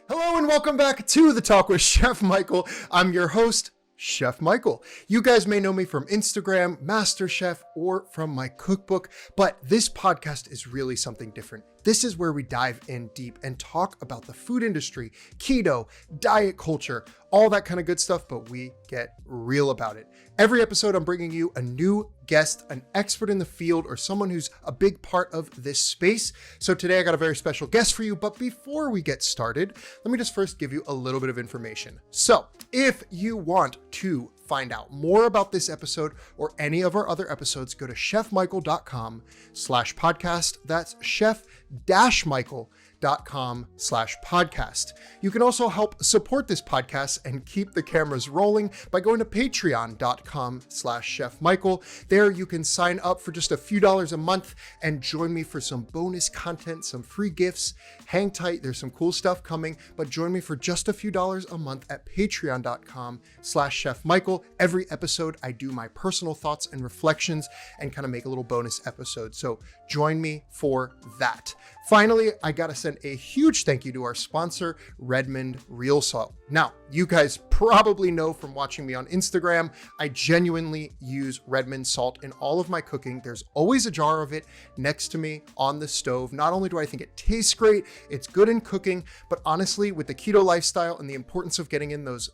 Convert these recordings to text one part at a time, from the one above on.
Hello and welcome back to The Talk with Chef Michael. I'm your host, Chef Michael. You guys may know me from Instagram, MasterChef, or from my cookbook, but this podcast is really something different. This is where we dive in deep and talk about the food industry, keto, diet culture, all that kind of good stuff, but we get real about it. Every episode, I'm bringing you a new guest, an expert in the field, or someone who's a big part of this space. So today I got a very special guest for you, but before we get started, let me just first give you a little bit of information. So if you want to find out more about this episode or any of our other episodes, go to chefmichael.com/podcast. That's chef-michael.com/podcast. You can also help support this podcast and keep the cameras rolling by going to patreon.com/chefmichael. There you can sign up for just a few dollars a month and join me for some bonus content, some free gifts. Hang tight, there's some cool stuff coming, but join me for just a few dollars a month at patreon.com/chefmichael. Every episode I do my personal thoughts and reflections and kind of make a little bonus episode. So join me for that. Finally, I gotta send a huge thank you to our sponsor, Redmond Real Salt. Now, you guys probably know from watching me on Instagram, I genuinely use Redmond salt in all of my cooking. There's always a jar of it next to me on the stove. Not only do I think it tastes great, it's good in cooking, but honestly, with the keto lifestyle and the importance of getting in those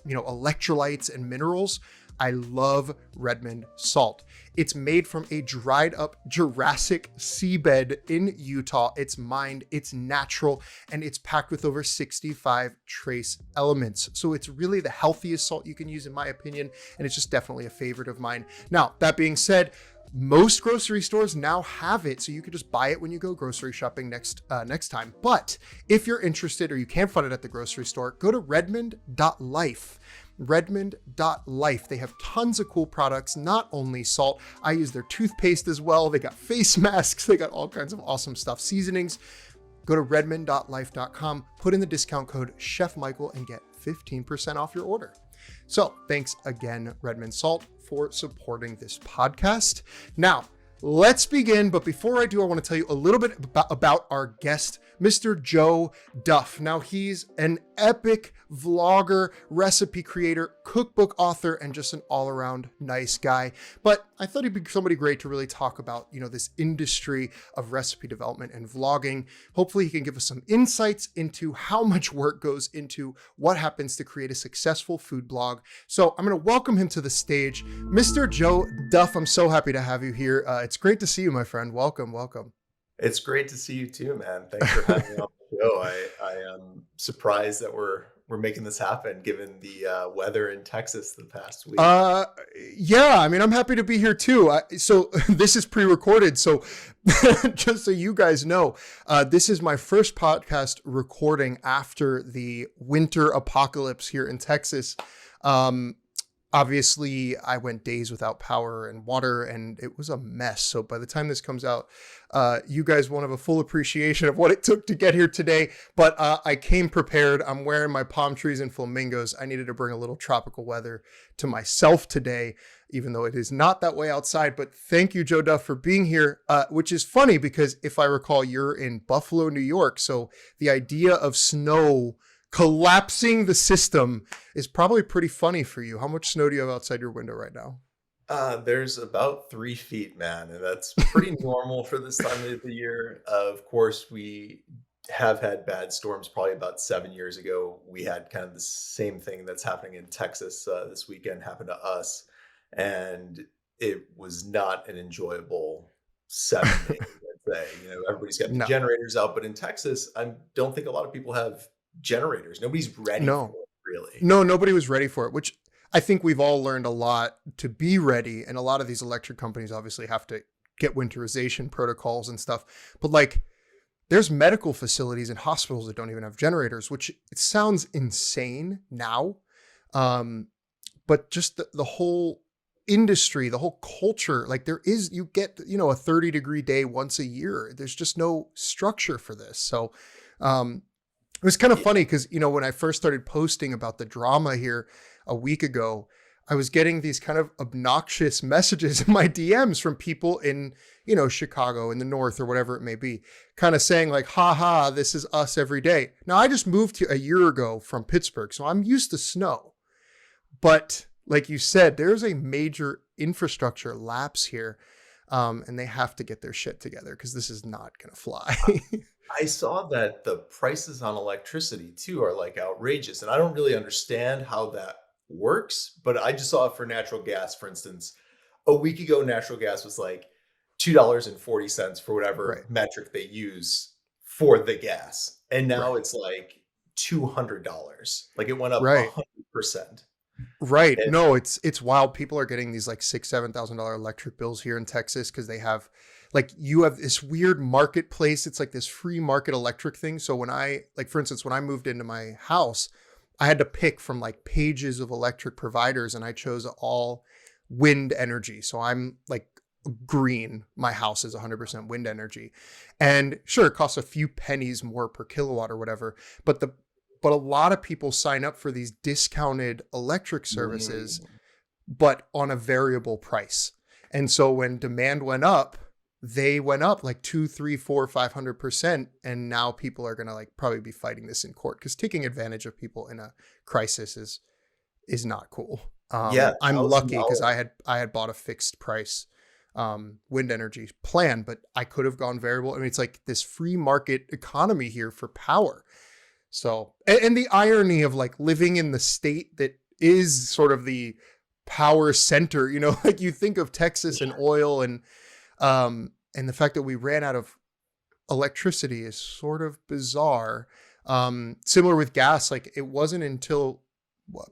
electrolytes and minerals, I love Redmond salt. It's made from a dried up Jurassic seabed in Utah. It's mined, it's natural, and it's packed with over 65 trace elements. So it's really the healthiest salt you can use in my opinion, and it's just definitely a favorite of mine. Now, that being said, most grocery stores now have it, so you can just buy it when you go grocery shopping next time. But if you're interested or you can't find it at the grocery store, go to redmond.life. Redmond.life. They have tons of cool products, not only salt. I use their toothpaste as well. They got face masks. They got all kinds of awesome stuff, seasonings. Go to redmond.life.com, put in the discount code ChefMichael and get 15% off your order. So thanks again, Redmond Salt, for supporting this podcast. Now, let's begin. But before I do, I want to tell you a little bit about our guest, Mr. Joe Duff. Now, he's an epic vlogger, recipe creator, cookbook author, and just an all-around nice guy. But I thought he'd be somebody great to really talk about, this industry of recipe development and vlogging. Hopefully he can give us some insights into how much work goes into what happens to create a successful food blog. So I'm going to welcome him to the stage. Mr. Joe Duff, I'm so happy to have you here. It's great to see you, my friend. Welcome. It's great to see you too, man. Thanks for having me on the show. I am surprised that we're making this happen given the weather in Texas the past week. Yeah, I'm happy to be here too. So this is pre-recorded. So just so you guys know, this is my first podcast recording after the winter apocalypse here in Texas. Obviously, I went days without power and water, and it was a mess. So by the time this comes out, you guys won't have a full appreciation of what it took to get here today. But I came prepared. I'm wearing my palm trees and flamingos. I needed to bring a little tropical weather to myself today, even though it is not that way outside. But thank you, Joe Duff, for being here, which is funny because if I recall, you're in Buffalo, New York. So the idea of snow collapsing the system is probably pretty funny for you. How much snow do you have outside your window right now? There's about 3 feet, man, and that's pretty normal for this time of the year. Of course, we have had bad storms. Probably about 7 years ago, we had kind of the same thing that's happening in Texas this weekend happened to us, and it was not an enjoyable 7 days, I'd say. Everybody's got the generators out, but in Texas, I don't think a lot of people have generators. Nobody's ready for it, really. No, nobody was ready for it, which I think we've all learned a lot to be ready. And a lot of these electric companies obviously have to get winterization protocols and stuff. But there's medical facilities and hospitals that don't even have generators, which it sounds insane now. But just the whole industry, the whole culture, you get, a 30-degree day once a year. There's just no structure for this. So, it was kind of funny because, when I first started posting about the drama here a week ago, I was getting these kind of obnoxious messages in my DMs from people in, Chicago in the north or whatever it may be, kind of saying like, ha, this is us every day. Now, I just moved here a year ago from Pittsburgh, so I'm used to snow. But like you said, there's a major infrastructure lapse here, and they have to get their shit together because this is not going to fly. I saw that the prices on electricity too are like outrageous, and I don't really understand how that works, but I just saw it for natural gas, for instance. A week ago, natural gas was like $2.40 for Right. whatever metric they use for the gas. And now Right. it's like $200. Like it went up Right. 100%. Right. And No, it's wild. People are getting these like $6,000-$7,000 electric bills here in Texas because they have like you have this weird marketplace. It's like this free market electric thing. So when for instance, when I moved into my house, I had to pick from like pages of electric providers and I chose all wind energy. So I'm like green. My house is 100% wind energy. And sure, it costs a few pennies more per kilowatt or whatever, but a lot of people sign up for these discounted electric services, mm, but on a variable price. And so when demand went up, they went up like 2, 3, 4, 500%. And now people are going to like probably be fighting this in court because taking advantage of people in a crisis is not cool. yeah, I'm lucky because $1,000. I had bought a fixed price wind energy plan, but I could have gone variable. I mean, it's like this free market economy here for power. So, and the irony of like living in the state that is sort of the power center, like you think of Texas and oil and the fact that we ran out of electricity is sort of bizarre. Similar with gas, like it wasn't until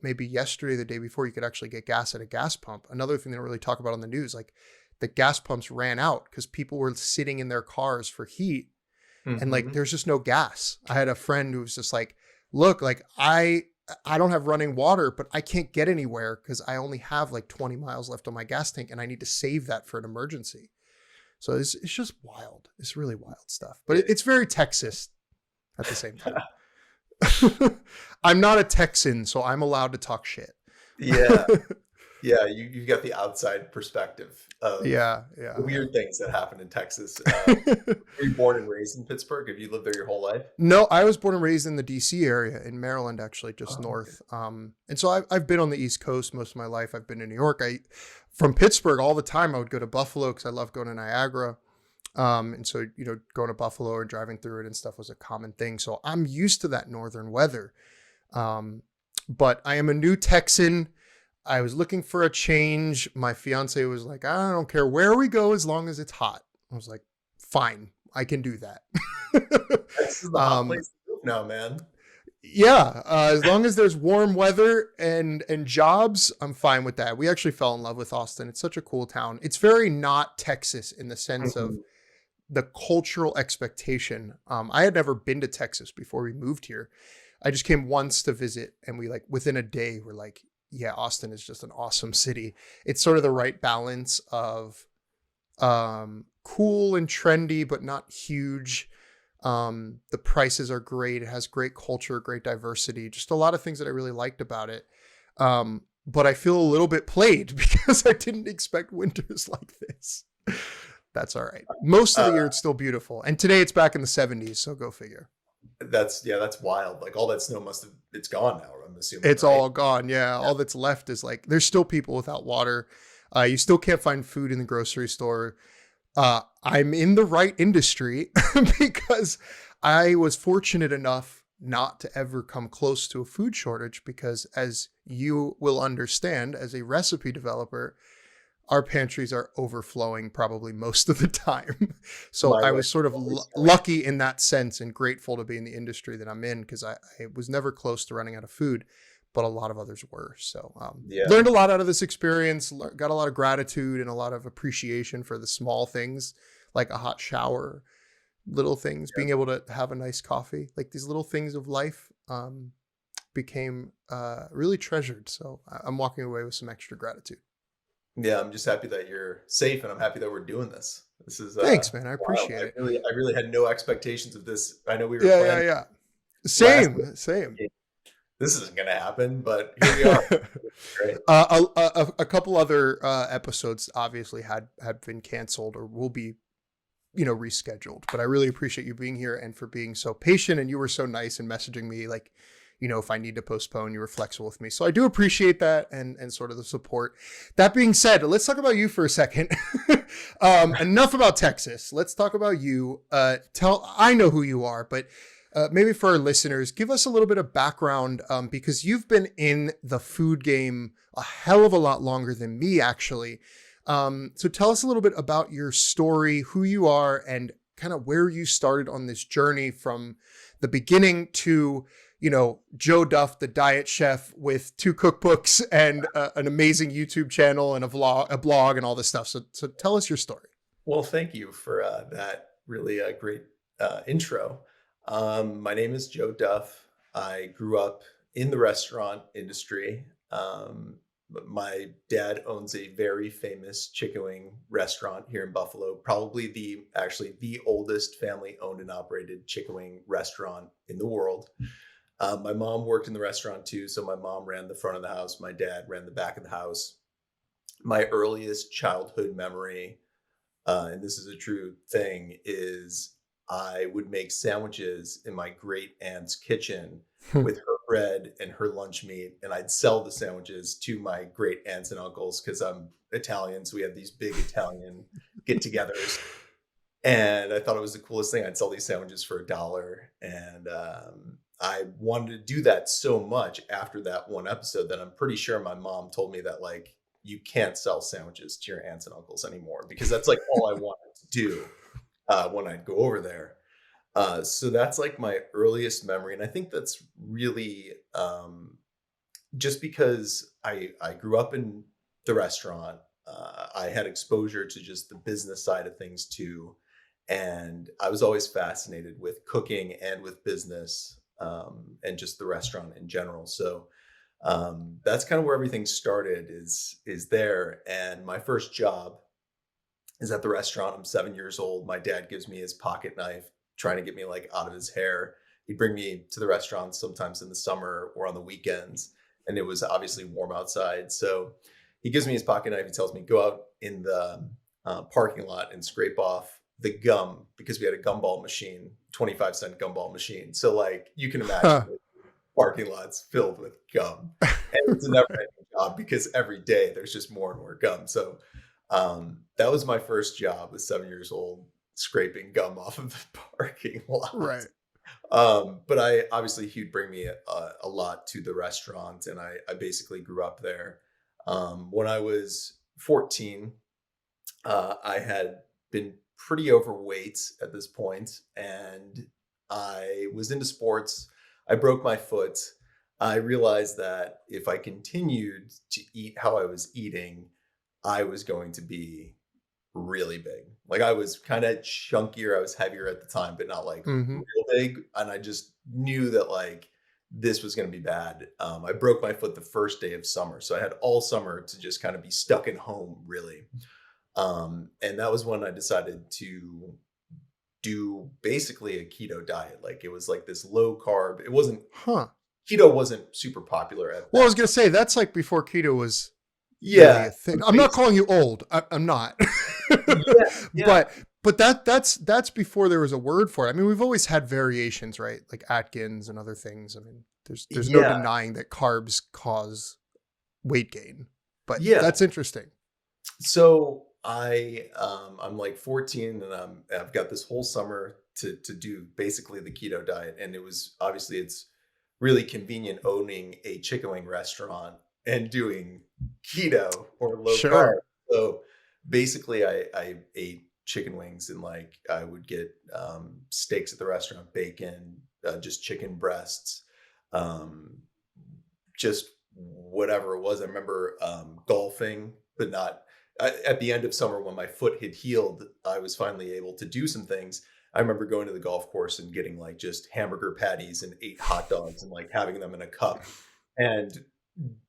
maybe yesterday, the day before, you could actually get gas at a gas pump. Another thing they don't really talk about on the news, like the gas pumps ran out because people were sitting in their cars for heat and like Mhm. there's just no gas. I had a friend who was just like, look, like I don't have running water, but I can't get anywhere because I only have like 20 miles left on my gas tank and I need to save that for an emergency. So it's just wild. It's really wild stuff, but It- it's very Texas at the same time. I'm not a Texan, so I'm allowed to talk shit. yeah, yeah, you've got the outside perspective of Yeah, yeah, the yeah. weird things that happen in Texas. Were you born and raised in Pittsburgh? Have you lived there your whole life? No, I was born and raised in the DC area in Maryland, actually, just Oh, okay. north. And so I've been on the East Coast most of my life. I've been to New York. From Pittsburgh all the time. I would go to Buffalo because I love going to Niagara. And so going to Buffalo or driving through it and stuff was a common thing. So I'm used to that northern weather. Um, but I am a new Texan. I was looking for a change. My fiance was like, I don't care where we go as long as it's hot. I was like, fine, I can do that. Texas is the hot um, place to live now, man. yeah, as long as there's warm weather and jobs, I'm fine with that. We actually fell in love with Austin. It's such a cool town. It's very not Texas in the sense of Mhm. the cultural expectation. I had never been to Texas before we moved here. I just came once to visit, and we like within a day we're like, yeah, Austin is just an awesome city. It's sort of the right balance of cool and trendy, but not huge. The prices are great. It has great culture, great diversity, just a lot of things that I really liked about it. But I feel a little bit played because I didn't expect winters like this. That's all right. Most of Uh, the year it's still beautiful. And today it's back in the 70s, so go figure. that's wild. Like all that snow it's gone now, I'm assuming, It's right? all gone. Yeah. Yeah. All that's left is like there's still people without water. You still can't find food in the grocery store. I'm in the right industry because I was fortunate enough not to ever come close to a food shortage because as you will understand as a recipe developer, our pantries are overflowing probably most of the time. So My I wife was sort of always tells lucky in that sense and grateful to be in the industry that I'm in because I was never close to running out of food, but a lot of others were. So yeah. learned a lot out of this experience, got a lot of gratitude and a lot of appreciation for the small things like a hot shower, little things, being able to have a nice coffee, like these little things of life became really treasured. So I'm walking away with some extra gratitude. Yeah, I'm just happy that you're safe, and I'm happy that we're doing this. This is Thanks, man. I wild. appreciate it. I really had no expectations of this. I know we were Yeah, yeah, planning yeah. last Same, same. week. this isn't going to happen, but here we are. Great. A couple other episodes obviously had been canceled or will be, rescheduled. But I really appreciate you being here and for being so patient. And you were so nice and messaging me like, if I need to postpone, you were flexible with me. So I do appreciate that and sort of the support. That being said, let's talk about you for a second. Enough about Texas. Let's talk about you. I know who you are, but maybe for our listeners, give us a little bit of background because you've been in the food game a hell of a lot longer than me, actually. So tell us a little bit about your story, who you are, and kind of where you started on this journey from the beginning to, Joe Duff, the diet chef with 2 cookbooks and an amazing YouTube channel and a blog and all this stuff. So tell us your story. Well, thank you for that really great intro. My name is Joe Duff. I grew up in the restaurant industry. My dad owns a very famous chicken wing restaurant here in Buffalo, probably the oldest family owned and operated chicken wing restaurant in the world. My mom worked in the restaurant too. So my mom ran the front of the house. My dad ran the back of the house. My earliest childhood memory, and this is a true thing, is I would make sandwiches in my great aunt's kitchen with her bread and her lunch meat. And I'd sell the sandwiches to my great aunts and uncles because I'm Italian. So we had these big Italian get togethers. And I thought it was the coolest thing. I'd sell these sandwiches for $1. And I wanted to do that so much after that one episode that I'm pretty sure my mom told me that, like, you can't sell sandwiches to your aunts and uncles anymore, because that's like all I wanted to do when I'd go over there. So that's like my earliest memory. And I think that's really just because I grew up in the restaurant. I had exposure to just the business side of things too. And I was always fascinated with cooking and with business and just the restaurant in general. So that's kind of where everything started is there. And my first job is at the restaurant. I'm 7 years old. My dad gives me his pocket knife, trying to get me like out of his hair. He'd bring me to the restaurant sometimes in the summer or on the weekends. And it was obviously warm outside. So he gives me his pocket knife. He tells me, go out in the parking lot and scrape off the gum, because we had a gumball machine, 25-cent gumball machine. So like you can imagine parking lots filled with gum. And it's a never ending job because every day there's just more and more gum. So that was my first job, was 7 years old, scraping gum off of the parking lot. Right. But he'd bring me a lot to the restaurant, and I basically grew up there. When I was 14, I had been pretty overweight at this point, and I was into sports. I broke my foot. I realized that if I continued to eat how I was eating, I was going to be really big. Like I was kind of chunkier. I was heavier at the time, but not like real big. And I just knew that like this was going to be bad. I broke my foot the first day of summer. So I had all summer to just kind of be stuck at home, really. And that was when I decided to do basically a keto diet. Like it was like this low carb. It wasn't, keto wasn't super popular at Well, I was going to say that's like before keto was really a thing. I'm not calling you old. I'm not. Yeah. But that's before there was a word for it. I mean, we've always had variations, right? Like Atkins and other things. I mean, there's no denying that carbs cause weight gain. But that's interesting. So I'm like 14, and I've got this whole summer to do basically the keto diet. And it was obviously, it's really convenient owning a chicken wing restaurant and doing keto or low carb. So basically I ate chicken wings, and like I would get steaks at the restaurant, bacon, just chicken breasts, just whatever it was. I remember golfing, but not at the end of summer when my foot had healed. I was finally able to do some things. I remember going to the golf course and getting like just hamburger patties and 8 hot dogs and like having them in a cup and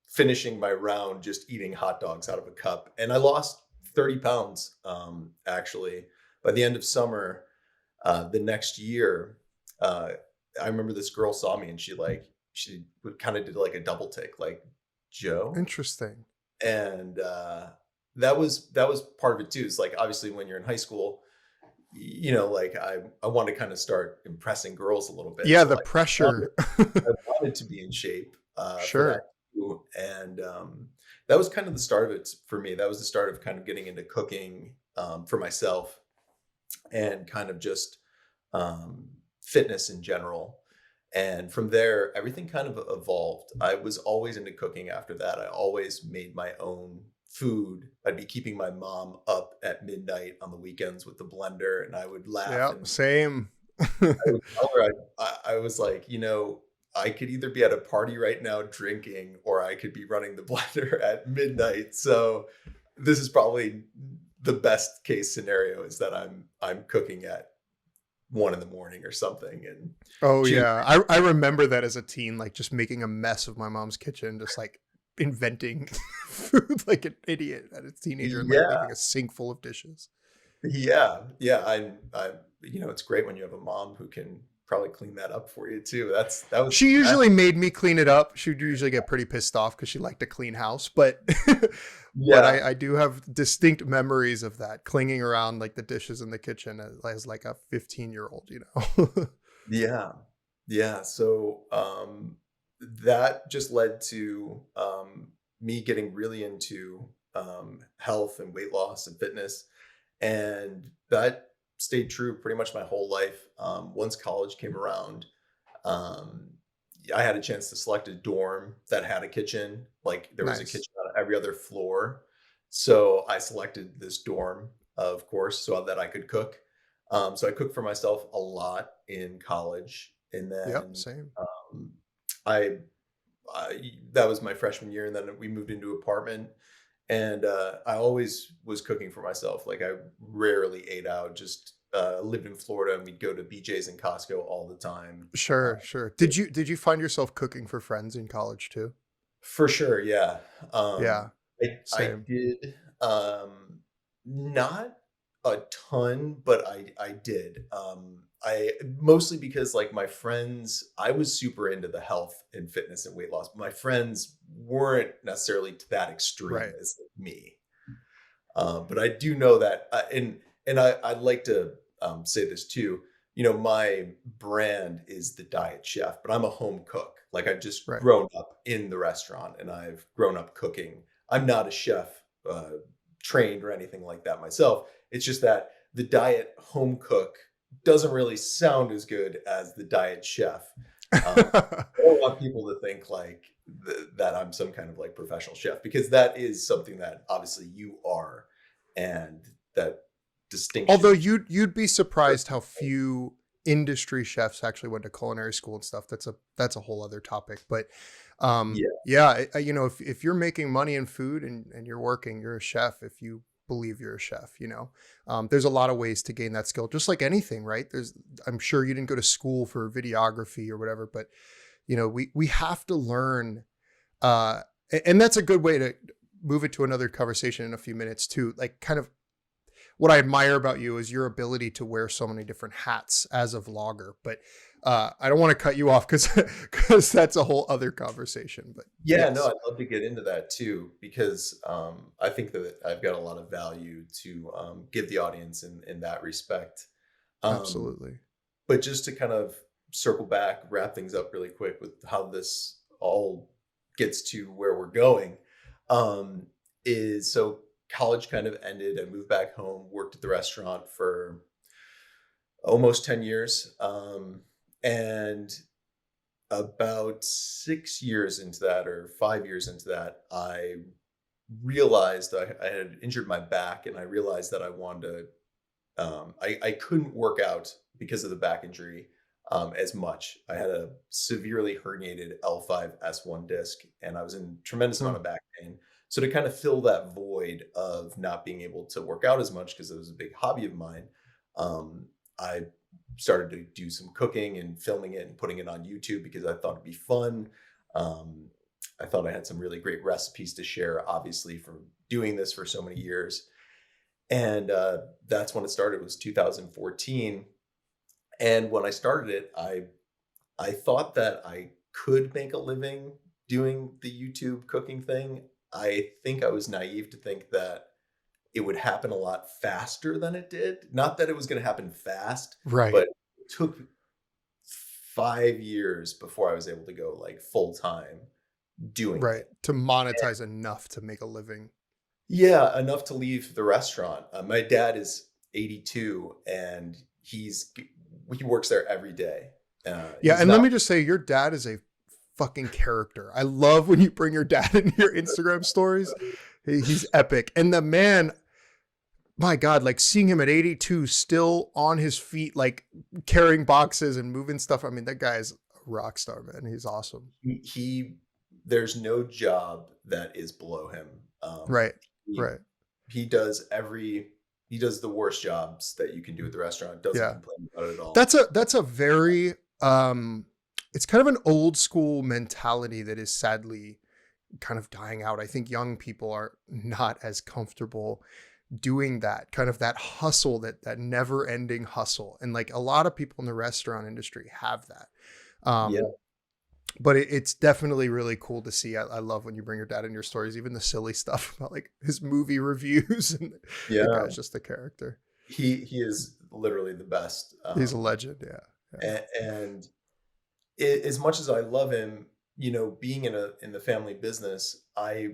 finishing my round just eating hot dogs out of a cup. And I lost 30 pounds actually by the end of summer. The next year, I remember this girl saw me and she like she would kind of did like a double take, like Joe. Interesting. And that was part of it too. It's like obviously when you're in high school, like I want to kind of start impressing girls a little bit. Yeah, So the like pressure. I wanted to be in shape for that Sure. too. And that was kind of the start of it for me. That was the start of kind of getting into cooking for myself and kind of just um, fitness in general. And from there, everything kind of evolved. I was always into cooking after that. I always made my own food. I'd be keeping my mom up at midnight on the weekends with the blender, and I would laugh Yeah, and same. I would tell her, I was like, I could either be at a party right now drinking, or I could be running the blender at midnight. So this is probably the best case scenario is that I'm cooking at 1 in the morning or something, and Oh she was, yeah. I remember that as a teen, like just making a mess of my mom's kitchen, just like inventing food like an idiot as a teenager and like yeah, making a sink full of dishes. yeah. It's great when you have a mom who can probably clean that up for you too. That was She that, usually made me clean it up. She'd usually get pretty pissed off because she liked to clean house, but but yeah, I do have distinct memories of that, clinging around like the dishes in the kitchen as like a 15-year-old, you know. yeah, yeah. So that just led to me getting really into health and weight loss and fitness. And that stayed true pretty much my whole life. Once college came around, um, I had a chance to select a dorm that had a kitchen. Like there was a Nice. kitchen on every other floor. So I selected this dorm, of course, so that I could cook. So I cooked for myself a lot in college. And Yep, then same. um, I, that was my freshman year. And then we moved into an apartment, and I always was cooking for myself. Like I rarely ate out. Just lived in Florida, and we'd go to BJ's and Costco all the time. Sure, sure. Did you find yourself cooking for friends in college too? For sure, yeah. Yeah, I same. did not a ton, but I did. I mostly because like my friends, I was super into the health and fitness and weight loss. But my friends weren't necessarily to that extreme Right. as me. But I do know that, and I'd like to say this too. My brand is the diet chef, but I'm a home cook. Like I've just Right. grown up in the restaurant, and I've grown up cooking. I'm not a chef trained or anything like that myself. It's just that the diet home cook doesn't really sound as good as the diet chef. I don't want people to think like that I'm some kind of like professional chef, because that is something that obviously you are, and that Although distinction. you'd be surprised how few industry chefs actually went to culinary school and stuff. That's a whole other topic. But Yeah, yeah, if you're making money in food and you're working, you're a chef. If you believe you're a chef, there's a lot of ways to gain that skill, just like anything, right? I'm sure you didn't go to school for videography or whatever, but we have to learn, uh, and that's a good way to move it to another conversation in a few minutes too. Like kind of what I admire about you is your ability to wear so many different hats as a vlogger. But I don't want to cut you off because that's a whole other conversation. But yeah, no, yes, I'd love to get into that too, because I think that I've got a lot of value to give the audience in that respect. Um, absolutely. but just to kind of circle back, wrap things up really quick with how this all gets to where we're going, um, is so college kind of ended. I moved back home, worked at the restaurant for almost 10 years. And about 6 years into that, or 5 years into that, I realized I had injured my back, and I realized that I wanted to, I couldn't work out because of the back injury as much. I had a severely herniated L5S1 disc, and I was in tremendous Hmm. amount of back pain. So to kind of fill that void of not being able to work out as much, because it was a big hobby of mine, I started to do some cooking and filming it and putting it on YouTube because I thought it'd be fun. Um, I thought I had some really great recipes to share, obviously, from doing this for so many years. And that's when it started. It was 2014. And when I started it, I thought that I could make a living doing the YouTube cooking thing, I think I was naive to think that it would happen a lot faster than it did. Not that it was going to happen fast, Right. but it took 5 years before I was able to go like full time doing Right. it. To monetize enough to make a living. Yeah, enough to leave the restaurant. My dad is 82 and he works there every day. Yeah. He's And let not. me just say, your dad is a fucking character. I love when you bring your dad into your Instagram stories. He's epic. And the man, my God, like seeing him at 82 still on his feet, like carrying boxes and moving stuff. I mean, that guy is a rock star, man. He's awesome. He there's no job that is below him. Right. He Right. he does he does the worst jobs that you can do at the restaurant. Doesn't Yeah. complain about it at all. That's a very it's kind of an old school mentality that is sadly kind of dying out. I think young people are not as comfortable doing that kind of that hustle, that never ending hustle. And like a lot of people in the restaurant industry have that. Yeah, Um, but it's definitely really cool to see. I love when you bring your dad in your stories, even the silly stuff about like his movie reviews, and the yeah. guy's just a character. He is literally the best. He's a legend. Yeah. Yeah. And as much as I love him, being in the family business, I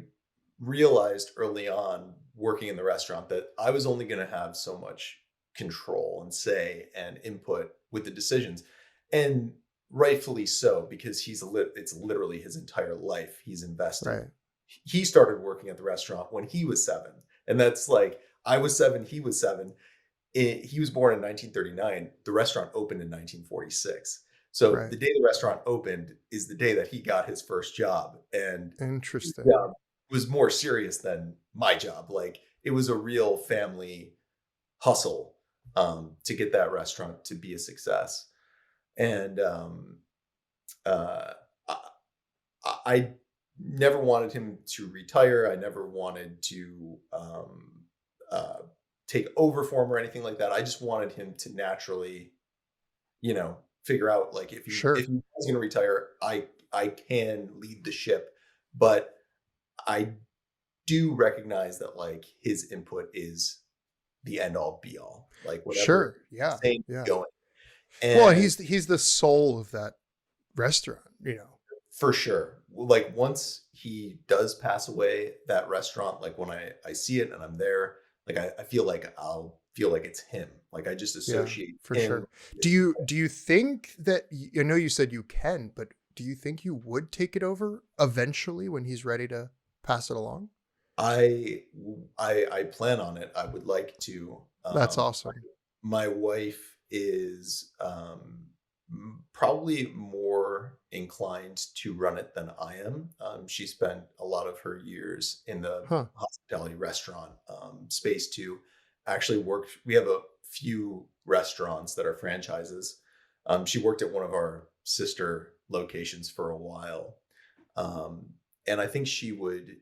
realized early on working in the restaurant that I was only going to have so much control and say and input with the decisions, and rightfully so, because it's literally his entire life he's invested. Right. He started working at the restaurant when he was 7, and that's like I was 7, he was 7. He was born in 1939. The restaurant opened in 1946. So Right. the day the restaurant opened is the day that he got his first job. And his Interesting. job was more serious than my job. Like it was a real family hustle to get that restaurant to be a success. And uh, I, I never wanted him to retire. I never wanted to uh, take over for him or anything like that. I just wanted him to naturally, figure out like if Sure. he was going to retire, I can lead the ship, but I do recognize that like his input is the end all be all, like whatever Sure. Yeah. thing Yeah. going. Well, And he's the soul of that restaurant, you know. for sure, like once he does pass away, that restaurant, like when I see it and I'm there, like I feel like I'll feel like it's him. Like I just Yeah, associate for him. sure. Do you think that I know you said you can, but do you think you would take it over eventually when he's ready to pass it along? I plan on it. I would like to. That's awesome. My wife is probably more inclined to run it than I am. She spent a lot of her years in the Huh. hospitality restaurant space too. Actually worked. We have a few restaurants that are franchises. She worked at one of our sister locations for a while, um, and I think she would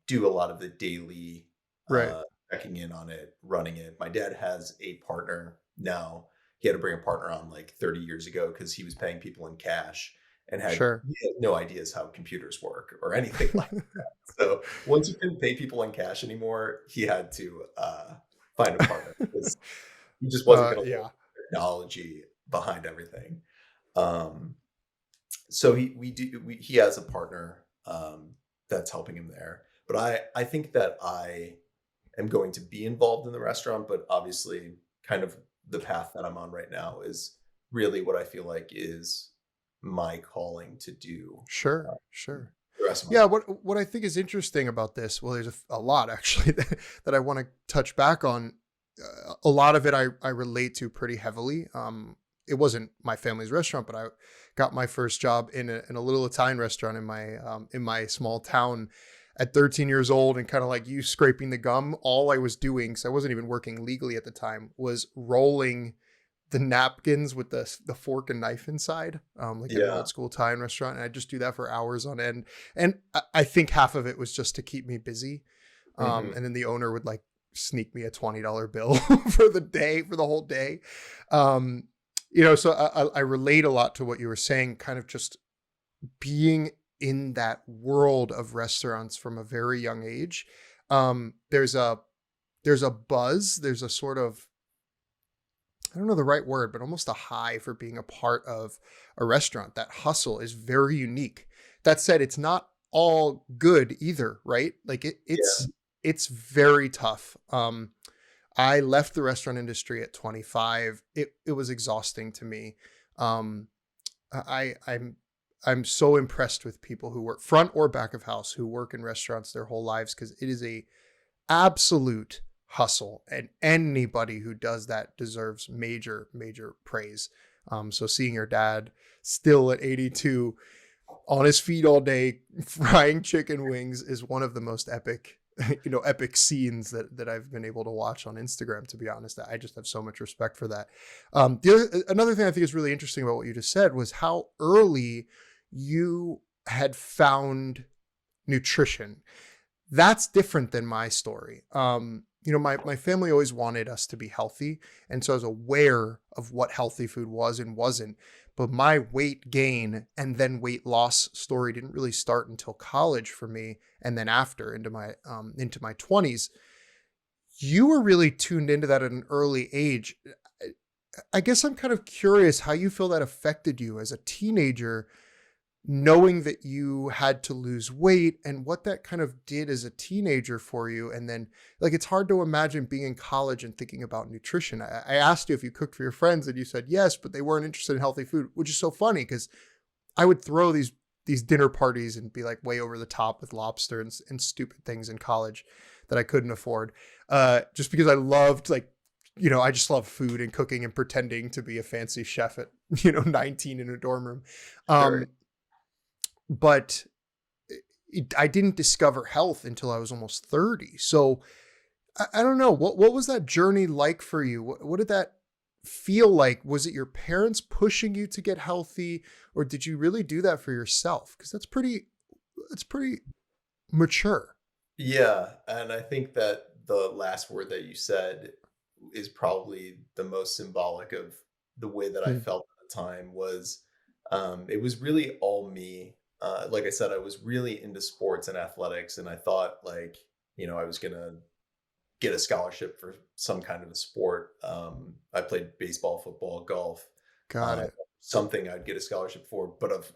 do a lot of the daily Right. checking in on it, running it. My dad has a partner now. He had to bring a partner on like 30 years ago because he was paying people in cash and Sure. he had no ideas how computers work or anything like that. So once you couldn't pay people in cash anymore, he had to find a partner because he just wasn't going to learn Yeah. the technology behind everything. Um, so he has a partner that's helping him there. But I think that I am going to be involved in the restaurant, but obviously kind of the path that I'm on right now is really what I feel like is my calling to do Sure. Sure. the rest of my Yeah, life. what I think is interesting about this, well, there's a lot actually that I want to touch back on. A lot of it I relate to pretty heavily. It wasn't my family's restaurant, but I got my first job in a little Italian restaurant in my small town at 13 years old, and kind of like you scraping the gum. All I was doing, so I wasn't even working legally at the time, was rolling the napkins with the fork and knife inside, like in an Yeah. old school Italian restaurant. And I just do that for hours on end. And I think half of it was just to keep me busy. Hmm. And then the owner would like sneak me a $20 bill for the whole day. So I relate a lot to what you were saying, kind of just being in that world of restaurants from a very young age, there's a buzz, there's a sort of, I don't know the right word, but almost a high for being a part of a restaurant. That hustle is very unique. That said, it's not all good either, right? Like Yeah. it's very tough. I left the restaurant industry at 25. It was exhausting to me. Um, I'm so impressed with people who work front or back of house who work in restaurants their whole lives, because it is a absolute hustle, and anybody who does that deserves major praise. So seeing your dad still at 82 on his feet all day frying chicken wings is one of the most epic epic scenes that I've been able to watch on Instagram. To be honest, I just have so much respect for that. Another thing I think is really interesting about what you just said was how early you had found nutrition. That's different than my story. My family always wanted us to be healthy. And so I was aware of what healthy food was and wasn't. But my weight gain and then weight loss story didn't really start until college for me. And then after into my 20s, you were really tuned into that at an early age. I guess I'm kind of curious how you feel that affected you as a teenager, knowing that you had to lose weight, and what that kind of did as a teenager for you. And then, like, it's hard to imagine being in college and thinking about nutrition. I asked you if you cooked for your friends and you said yes, but they weren't interested in healthy food, which is so funny because I would throw these dinner parties and be like way over the top with lobster and stupid things in college that I couldn't afford. Just because I loved, like, I just love food and cooking and pretending to be a fancy chef at, 19 in a dorm room. Sure. Um, but I didn't discover health until I was almost 30. So I don't know. What was that journey like for you? What did that feel like? Was it your parents pushing you to get healthy, or did you really do that for yourself? Because that's pretty mature. Yeah, and I think that the last word that you said is probably the most symbolic of the way that I Hmm. felt at the time was, it was really all me. Like I said, I was really into sports and athletics, and I thought like, I was gonna get a scholarship for some kind of a sport. I played baseball, football, golf, Got uh, it. something I'd get a scholarship for, but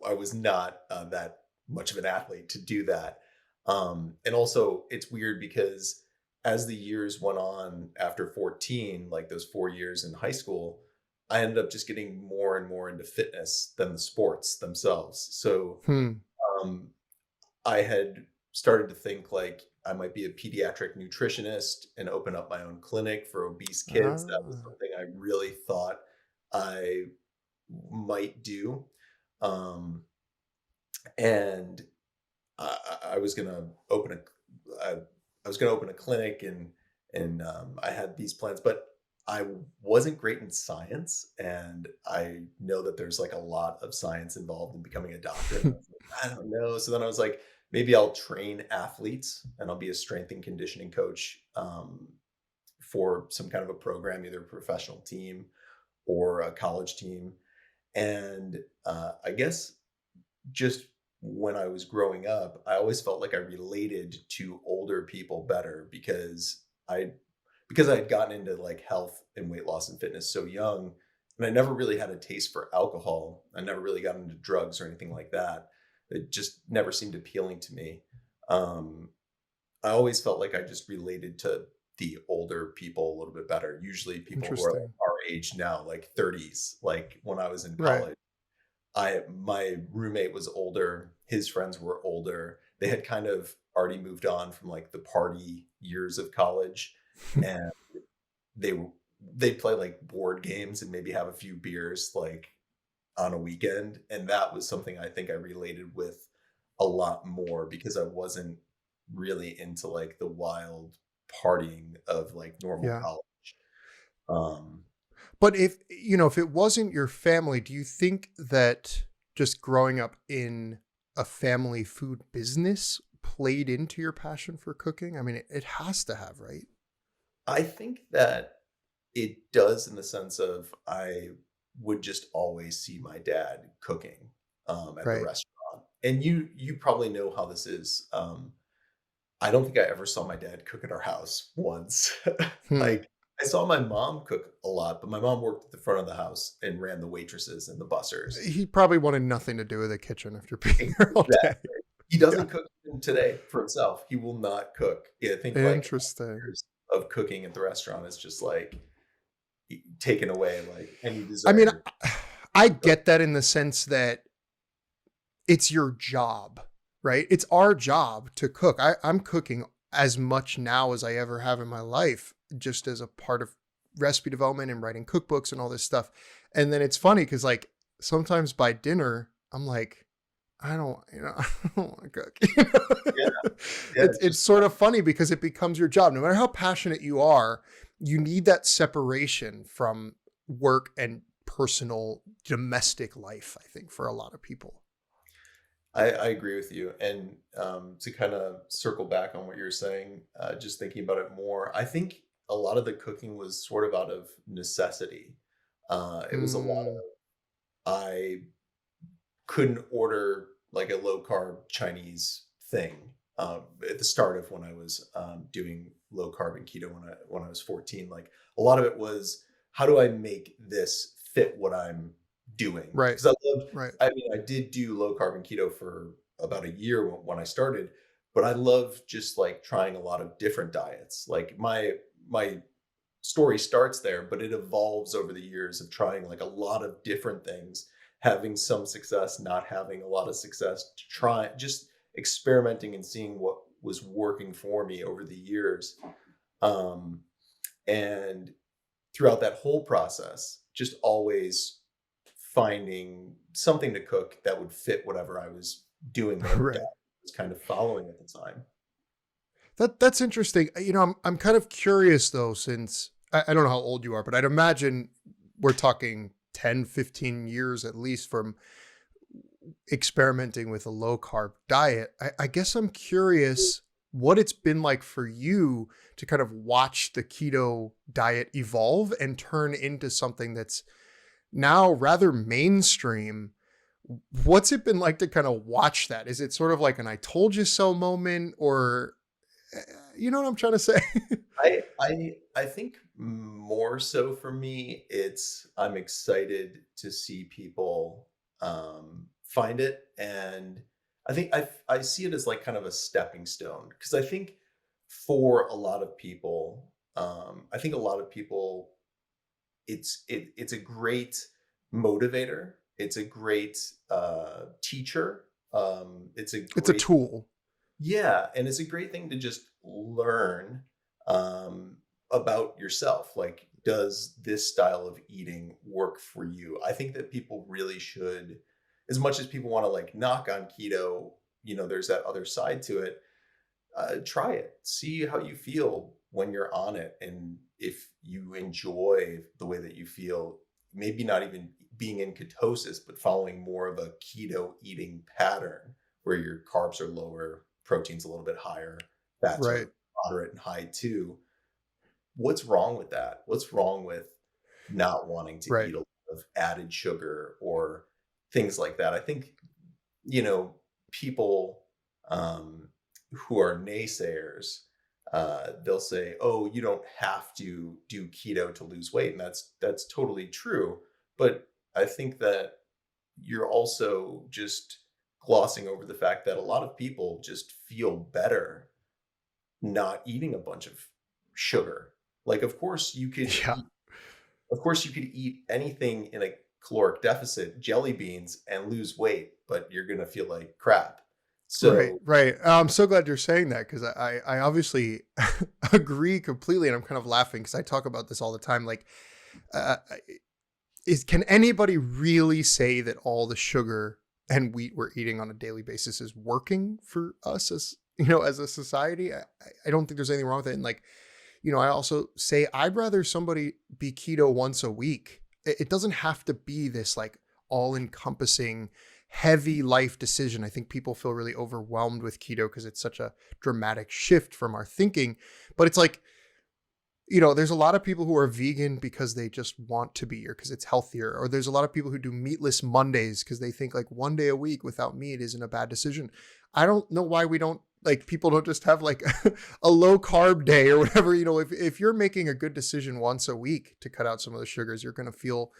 I was not that much of an athlete to do that. And also, it's weird because as the years went on after 14, like those 4 years in high school, I ended up just getting more and more into fitness than the sports themselves. So Hmm. um, I had started to think like I might be a pediatric nutritionist and open up my own clinic for obese kids. That was Ah. something I really thought I might do. Um, and I was gonna open I was gonna open a clinic and I had these plans, but I wasn't great in science, and I know that there's like a lot of science involved in becoming a doctor. And I was like, I don't know. So then I was like, maybe I'll train athletes and I'll be a strength and conditioning coach for some kind of a program, either a professional team or a college team. And I guess just when I was growing up, I always felt like I related to older people better because I had gotten into like health and weight loss and fitness so young, and I never really had a taste for alcohol. I never really got into drugs or anything like that. It just never seemed appealing to me. Um, I always felt like I just related to the older people a little bit better. Usually people who are like Interesting. our age now, like 30s, like when I was in Right. college. I my roommate was older, his friends were older. They had kind of already moved on from like the party years of college, and they'd play like board games and maybe have a few beers like on a weekend, and that was something I think I related with a lot more because I wasn't really into like the wild partying of like normal Yeah. college. Um But if it wasn't your family, do you think that just growing up in a family food business played into your passion for cooking? I mean, it has to have, right? I think that it does in the sense of I would just always see my dad cooking. at the Right. restaurant. And you probably know how this is. I don't think I ever saw my dad cook at our house once. Hmm. Like, I saw my mom cook a lot, but my mom worked at the front of the house and ran the waitresses and the bussers. He probably wanted nothing to do with the kitchen after being there all Exactly. day. He Yeah. doesn't cook even today for himself. He will not cook. Yeah, I think, like, Interesting. years of cooking at the restaurant is just, like, taken away, like, any I mean, desire I to cook. get that in the sense that it's your job, right? It's our job to cook. I'm cooking as much now as I ever have in my life, just as a part of recipe development and writing cookbooks and all this stuff. And then it's funny because like sometimes by dinner, I'm like, I don't, I don't want to cook. Yeah, yeah, It's sort of funny because it becomes your job. No matter how passionate you are, you need that separation from work and personal domestic life, I think, for a lot of people. I agree with you. And to kind of circle back on what you're saying, just thinking about it more, I think a lot of the cooking was sort of out of necessity. It was a lot Mm, of, I couldn't order like a low carb Chinese thing at the start of when I was doing low carb and keto when I was 14. Like, a lot of it was, how do I make this fit what I'm doing? right, Because I loved, right, I mean, I did do low carb and keto for about a year when I started, but I love just like trying a lot of different diets. Like, my story starts there, but it evolves over the years of trying like a lot of different things, having some success, not having a lot of success, to try just experimenting and seeing what was working for me over the years. Um, and throughout that whole process, just always finding something to cook that would fit whatever I was doing, whatever diet right. I was kind of following at the time. That's interesting. I'm kind of curious though, since I don't know how old you are, but I'd imagine we're talking 10, 15 years at least from experimenting with a low carb diet. I guess I'm curious what it's been like for you to kind of watch the keto diet evolve and turn into something that's now rather mainstream. What's it been like to kind of watch that? Is it sort of like an I told you so moment, or you know what I'm trying to say? I think more so for me, it's, I'm excited to see people find it, and I think I see it as like kind of a stepping stone, because I think for a lot of people, I think a lot of people, it's a great motivator, it's a great teacher, it's a It's a great, tool. yeah, and it's a great thing to just learn about yourself. Like, does this style of eating work for you? I think that people really should, as much as people want to like knock on keto, there's that other side to it. Try it, see how you feel when you're on it, and if you enjoy the way that you feel, maybe not even being in ketosis, but following more of a keto eating pattern where your carbs are lower, protein's a little bit higher, fats Right. are moderate and high too. What's wrong with that? What's wrong with not wanting to Right. eat a lot of added sugar or things like that? I think, you know, people um, who are naysayers, they'll say, "Oh, you don't have to do keto to lose weight," and that's totally true. But I think that you're also just glossing over the fact that a lot of people just feel better not eating a bunch of sugar. Like, Yeah. of course you could eat anything in a caloric deficit, jelly beans, and lose weight, but you're gonna feel like crap. Right. So Right. I'm so glad you're saying that because I obviously agree completely. And I'm kind of laughing because I talk about this all the time. Like, uh, can anybody really say that all the sugar and wheat we're eating on a daily basis is working for us as, as a society? I don't think there's anything wrong with it. And like, I also say I'd rather somebody be keto once a week. It doesn't have to be this like all encompassing heavy life decision. I think people feel really overwhelmed with keto because it's such a dramatic shift from our thinking. But it's like there's a lot of people who are vegan because they just want to be, or because it's healthier. Or there's a lot of people who do meatless Mondays because they think like one day a week without meat isn't a bad decision. I don't know why we don't, like, people don't just have like a low carb day or whatever. If you're making a good decision once a week to cut out some of the sugars, you're going to feel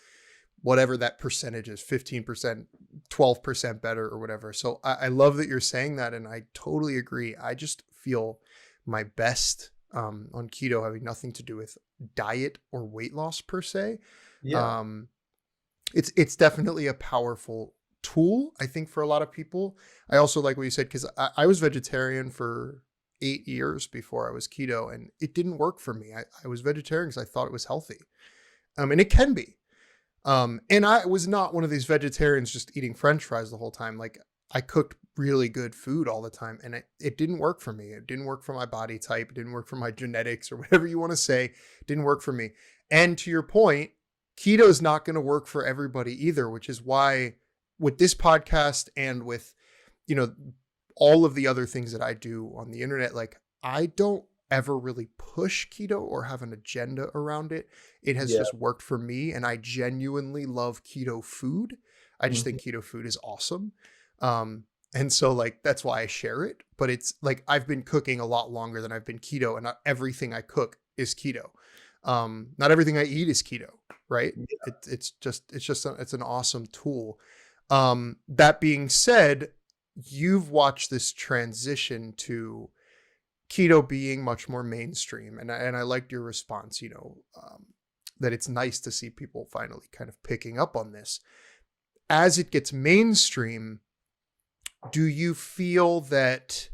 whatever that percentage is, 15%, 12% better or whatever. So I love that you're saying that. And I totally agree. I just feel my best on keto having nothing to do with diet or weight loss per se. Yeah. Um, it's definitely a powerful tool, I think, for a lot of people. I also like what you said, because I was vegetarian for 8 years before I was keto, and it didn't work for me. I was vegetarian because I thought it was healthy. And it can be. And I was not one of these vegetarians just eating French fries the whole time. Like, I cooked really good food all the time, and it didn't work for me. It didn't work for my body type. It didn't work for my genetics, or whatever you want to say. It didn't work for me. And to your point, keto is not going to work for everybody either, which is why with this podcast and with, you know, all of the other things that I do on the internet, like, I don't ever really push keto or have an agenda around it. It has Yeah. just worked for me, and I genuinely love keto food. I just Mhm. think keto food is awesome. And so, like, that's why I share it. But it's like, I've been cooking a lot longer than I've been keto, and not everything I cook is keto. Not everything I eat is keto, right? Yeah. It's an awesome tool. That being said, you've watched this transition to keto being much more mainstream, and I liked your response. That it's nice to see people finally kind of picking up on this as it gets mainstream. Do you feel that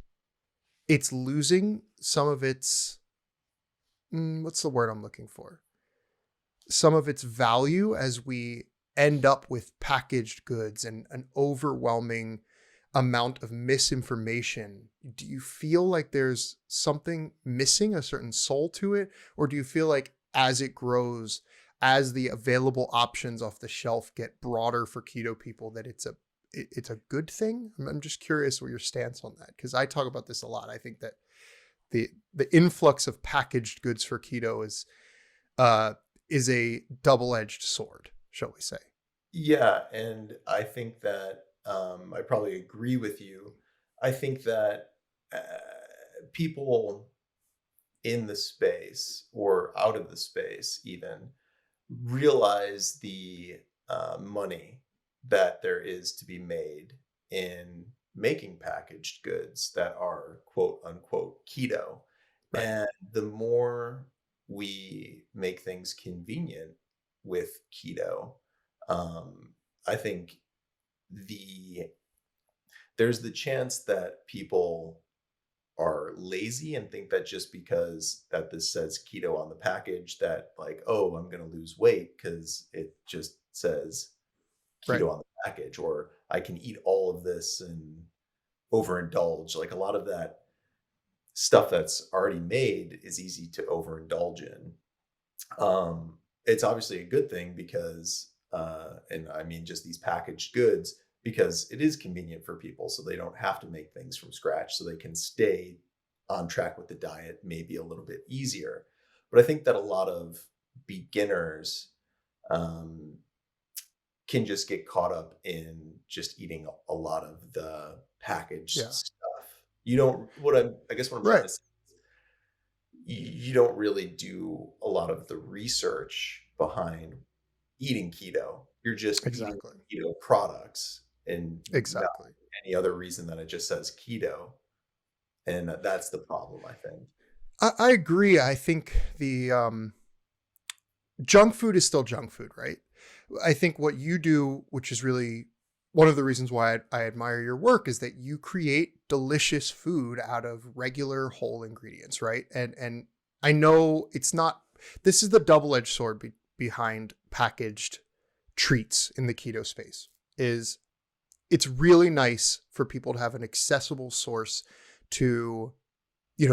it's losing some of its what's the word I'm looking for? Some of its value as we end up with packaged goods and an overwhelming amount of misinformation? Do you feel like there's something missing, a certain soul to it? Or do you feel like as it grows, as the available options off the shelf get broader for keto people, that it's a good thing? I'm just curious what your stance on that, because I talk about this a lot. I think that the influx of packaged goods for keto uh, is a double-edged sword, shall we say? Yeah, and I think that I probably agree with you. I think that people in the space or out of the space even realize the money that there is to be made in making packaged goods that are quote unquote keto. Right. And the more we make things convenient with keto, I think the there's the chance that people are lazy and think that just because that this says keto on the package that, like, oh, I'm going to lose weight because it just says Right. keto on the package, or I can eat all of this and overindulge. Like, a lot of that stuff that's already made is easy to overindulge in. It's obviously a good thing because, and I mean just these packaged goods, because it is convenient for people, so they don't have to make things from scratch, so they can stay on track with the diet maybe a little bit easier. But I think that a lot of beginners um, can just get caught up in just eating a lot of the packaged Yeah. stuff. You don't, I guess what I'm trying Right. to say, you don't really do a lot of the research behind eating keto. You're just eating Exactly. keto products and not Exactly. any other reason than it just says keto. And that's the problem, I think. I agree. I think the junk food is still junk food, right? I think what you do, which is really one of the reasons why I admire your work, is that you create delicious food out of regular whole ingredients, right? And I know it's not. This is the double-edged sword behind packaged treats in the keto space. Is it's really nice for people to have an accessible source to,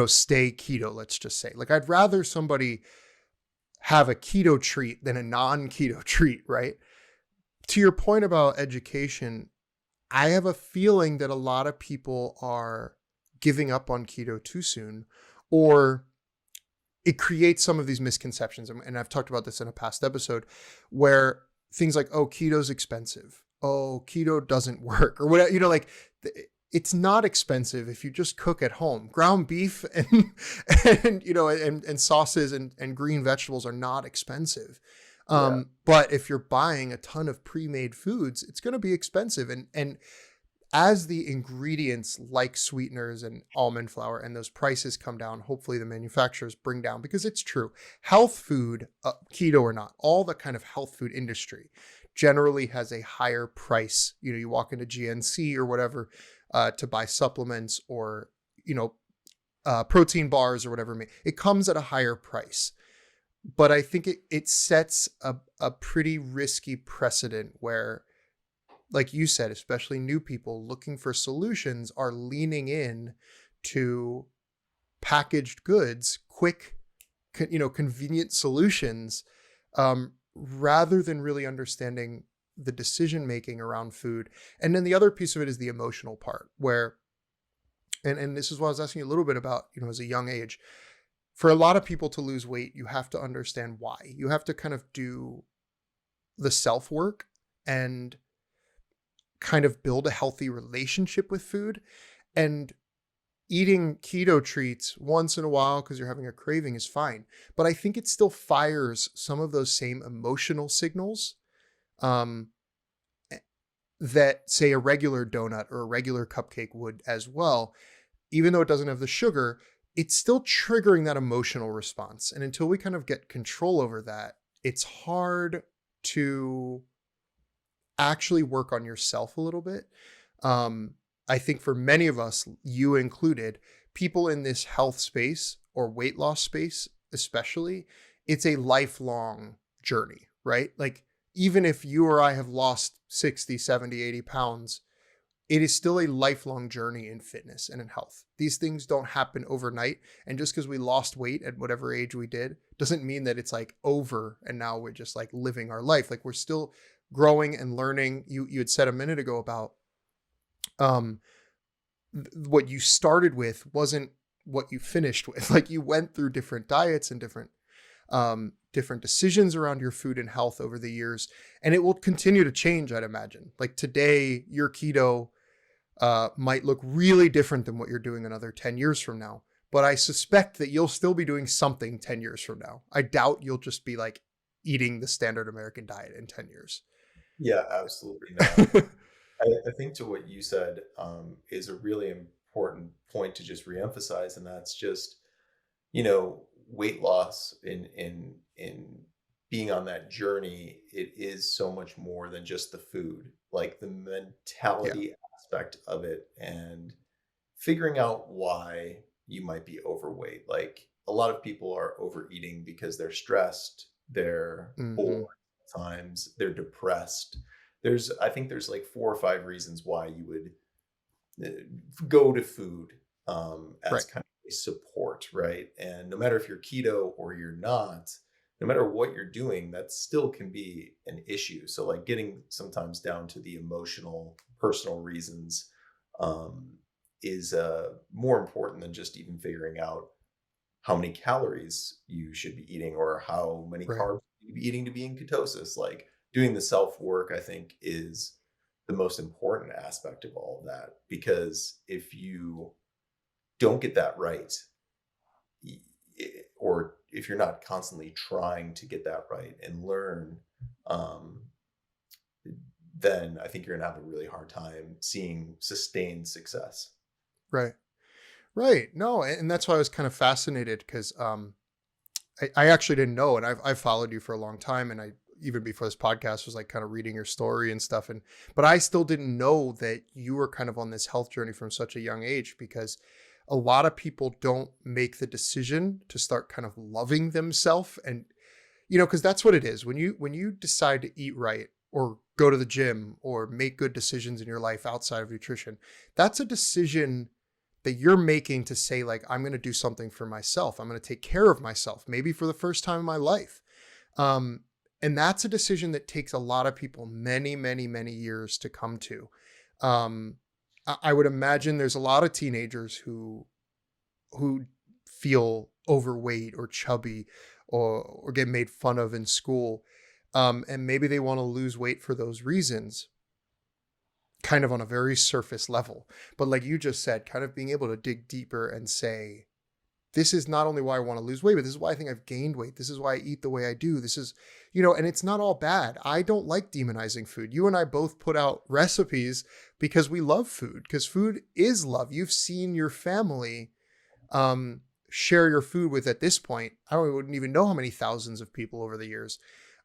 stay keto. Let's just say, like, I'd rather somebody have a keto treat than a non-keto treat, right? To your point about education, I have a feeling that a lot of people are giving up on keto too soon, or it creates some of these misconceptions. And I've talked about this in a past episode where things like, oh, keto's expensive. Oh, keto doesn't work or whatever, like it's not expensive if you just cook at home. Ground beef and, and sauces and green vegetables are not expensive. Yeah. But if you're buying a ton of pre-made foods, it's going to be expensive. And as the ingredients like sweeteners and almond flour and those prices come down, hopefully the manufacturers bring down, because it's true. Health food, keto or not, all the kind of health food industry generally has a higher price. You walk into GNC or whatever to buy supplements or, protein bars or whatever. It comes at a higher price. But I think it sets a pretty risky precedent where, like you said, especially new people looking for solutions are leaning in to packaged goods, quick, convenient solutions, rather than really understanding the decision-making around food. And then the other piece of it is the emotional part where, and this is what I was asking you a little bit about, as a young age, for a lot of people to lose weight, you have to understand why. You have to kind of do the self-work and kind of build a healthy relationship with food. And eating keto treats once in a while because you're having a craving is fine. But I think it still fires some of those same emotional signals that, say, a regular donut or a regular cupcake would as well. Even though it doesn't have the sugar, it's still triggering that emotional response. And until we kind of get control over that, it's hard to actually work on yourself a little bit. I think for many of us, you included, people in this health space or weight loss space, especially, it's a lifelong journey, right? Like even if you or I have lost 60, 70, 80 pounds, it is still a lifelong journey in fitness and in health. These things don't happen overnight. And just because we lost weight at whatever age we did, doesn't mean that it's like over and now we're just like living our life. Like we're still growing and learning. You had said a minute ago about what you started with wasn't what you finished with. Like you went through different diets and different decisions around your food and health over the years, and it will continue to change, I'd imagine. Like today, your keto might look really different than what you're doing another 10 years from now. But I suspect that you'll still be doing something 10 years from now. I doubt you'll just be like eating the standard American diet in 10 years. Yeah, absolutely not. I think to what you said is a really important point to just reemphasize, and that's just, weight loss in being on that journey. It is so much more than just the food, like the Yeah. mentality aspect of it, and figuring out why you might be overweight. Like a lot of people are overeating because they're stressed, they're bored, Mm-hmm. times they're depressed. I think there's like 4 or 5 reasons why you would go to food as Right. kind of a support, right? And no matter if you're keto or you're not, no matter what you're doing, that still can be an issue. So like getting sometimes down to the emotional, personal reasons um, is more important than just even figuring out how many calories you should be eating or how many Right. carbs you should be eating to be in ketosis. Like doing the self work, I think, is the most important aspect of all of that. Because if you don't get that right, or if you're not constantly trying to get that right and learn, um, then I think you're gonna have a really hard time seeing sustained success. Right. Right. No, and that's why I was kind of fascinated because I actually didn't know, and I've followed you for a long time, and I even before this podcast was like kind of reading your story and stuff, but I still didn't know that you were kind of on this health journey from such a young age, because a lot of people don't make the decision to start kind of loving themselves, and because that's what it is when you decide to eat right or go to the gym or make good decisions in your life outside of nutrition. That's a decision that you're making to say, like, I'm going to do something for myself. I'm going to take care of myself, maybe for the first time in my life. Um, and that's a decision that takes a lot of people many, many, many years to come to. Um, I would imagine there's a lot of teenagers who feel overweight or chubby or get made fun of in school. And maybe they want to lose weight for those reasons, kind of on a very surface level. But like you just said, kind of being able to dig deeper and say, this is not only why I want to lose weight, but this is why I think I've gained weight. This is why I eat the way I do. This is, and it's not all bad. I don't like demonizing food. You and I both put out recipes because we love food, because food is love. You've seen your family share your food with, at this point, wouldn't even know how many thousands of people over the years.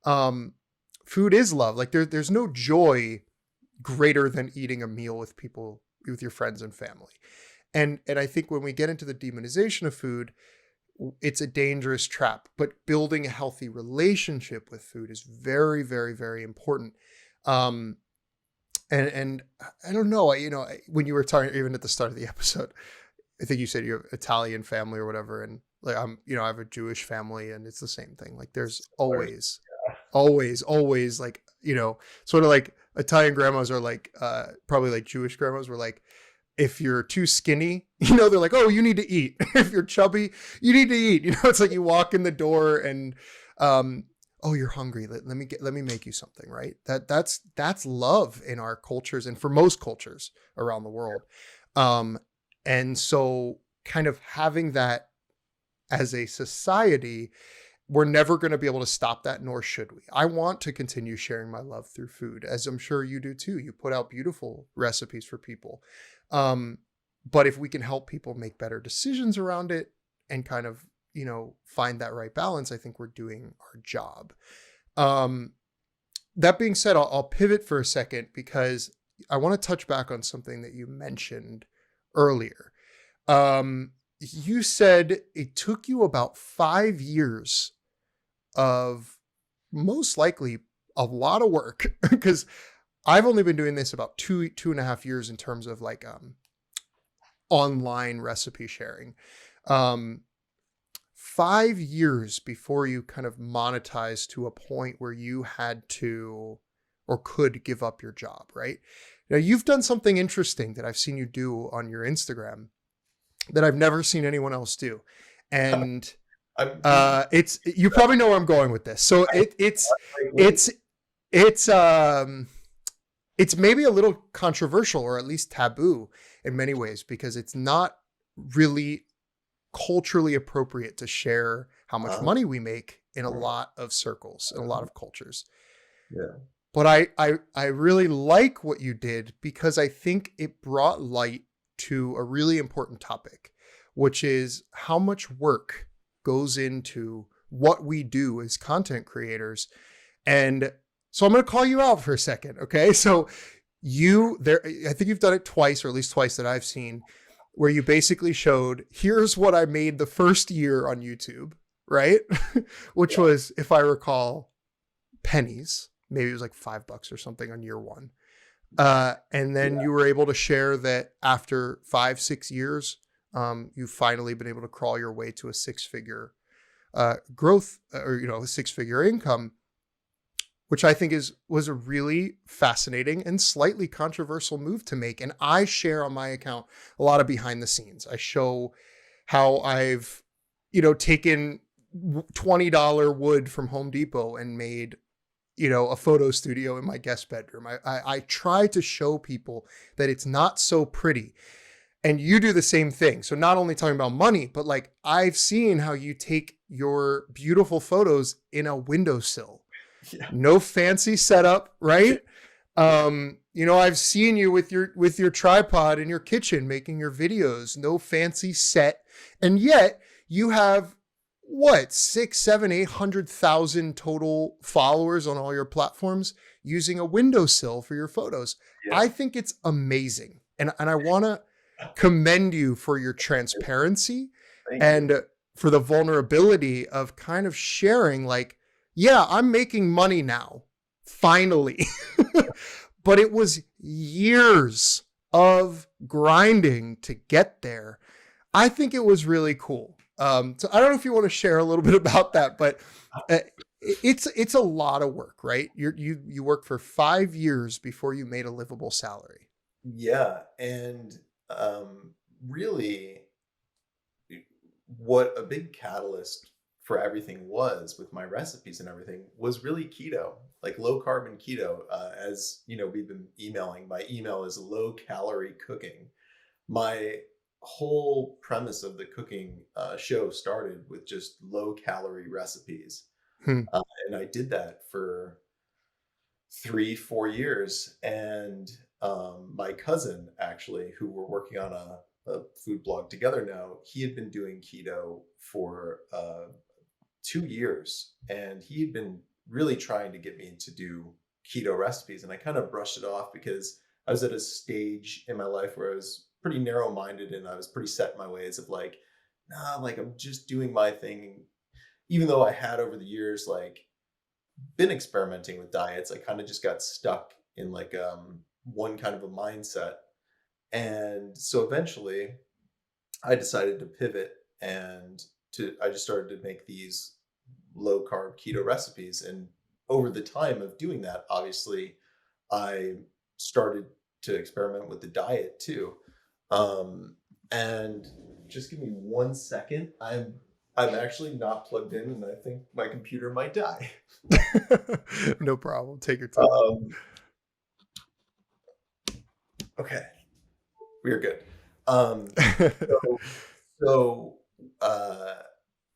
Food is love. Like there's no joy greater than eating a meal with people, with your friends and family. And I think when we get into the demonization of food, it's a dangerous trap. But building a healthy relationship with food is very, very, very important. And I don't know, when you were talking, even at the start of the episode, I think you said you have Italian family or whatever, and like I have a Jewish family, and it's the same thing. Like there's always like sort of like Italian grandmas are like probably like Jewish grandmas were like, if you're too skinny, they're like, oh, you need to eat. If you're chubby, you need to eat. It's like you walk in the door and, oh, you're hungry. Let me make you something, right? That's love in our cultures and for most cultures around the world. And so kind of having that as a society, we're never going to be able to stop that, nor should we. I want to continue sharing my love through food, as I'm sure you do too. You put out beautiful recipes for people. But if we can help people make better decisions around it and kind of, find that right balance, I think we're doing our job. That being said, I'll pivot for a second because I want to touch back on something that you mentioned earlier. You said it took you about 5 years of most likely a lot of work, because I've only been doing this about 2.5 years in terms of like online recipe sharing. 5 years before you kind of monetized to a point where you had to or could give up your job, right? Now you've done something interesting that I've seen you do on your Instagram that I've never seen anyone else do. And you probably know where I'm going with this. So it's maybe a little controversial, or at least taboo in many ways, because it's not really culturally appropriate to share how much money we make in a lot of circles, in a lot of cultures. Yeah. But I really like what you did, because I think it brought light to a really important topic, which is how much work goes into what we do as content creators. And so I'm going to call you out for a second. Okay. So I think you've done it twice, or at least twice that I've seen, where you basically showed, here's what I made the first year on YouTube, right? Which was, if I recall, pennies. Maybe it was like $5 or something on year one. And then you were able to share that after 5-6 years, you've finally been able to crawl your way to a 6-figure growth, or a 6-figure income, which I think was a really fascinating and slightly controversial move to make. And I share on my account a lot of behind the scenes. I show how I've taken $20 wood from Home Depot and made a photo studio in my guest bedroom. I try to show people that it's not so pretty. And you do the same thing. So not only talking about money, but like I've seen how you take your beautiful photos in a windowsill. Yeah. No fancy setup, right? I've seen you with your tripod in your kitchen making your videos, no fancy set. And yet you have 6, 7, 800,000 total followers on all your platforms using a windowsill for your photos. Yeah. I think it's amazing. And I want to commend you for your transparency and for the vulnerability of kind of sharing like, yeah, I'm making money now, finally. But it was years of grinding to get there. I think it was really cool. So I don't know if you want to share a little bit about that, but it's a lot of work, right? You worked for 5 years before you made a livable salary. Yeah. And really, what a big catalyst for everything was with my recipes and everything was really keto, like low carb and keto. As you know, we've been emailing. My email is low calorie cooking. My whole premise of the cooking show started with just low calorie recipes. Hmm. And I did that for 3, 4 years. And my cousin, actually, who we're working on a food blog together now, he had been doing keto for 2 years. And he had been really trying to get me to do keto recipes. And I kind of brushed it off because I was at a stage in my life where I was pretty narrow minded and I was pretty set in my ways of like, nah, like I'm just doing my thing. Even though I had over the years, like, been experimenting with diets, I kind of just got stuck in like one kind of a mindset. And so eventually I decided to pivot and I just started to make these low carb keto recipes. And over the time of doing that, obviously, I started to experiment with the diet too. Um, and just give me 1 second. I'm actually not plugged in, and I think my computer might die. No problem. Take your time. Um, okay, we are good. So, so uh,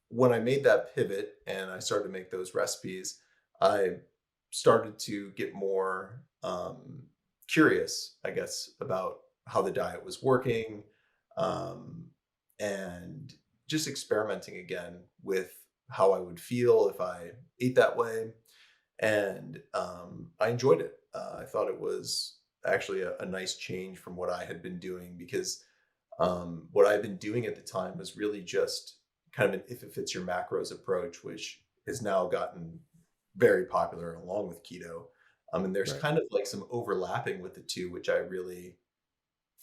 when I made that pivot and I started to make those recipes, I started to get more curious, I guess, about how the diet was working, um, and just experimenting again with how I would feel if I ate that way. And I enjoyed it. I thought it was actually a nice change from what I had been doing because what I've been doing at the time was really just kind of an if it fits your macros approach, which has now gotten very popular along with keto. And there's Right. kind of like some overlapping with the two, which I really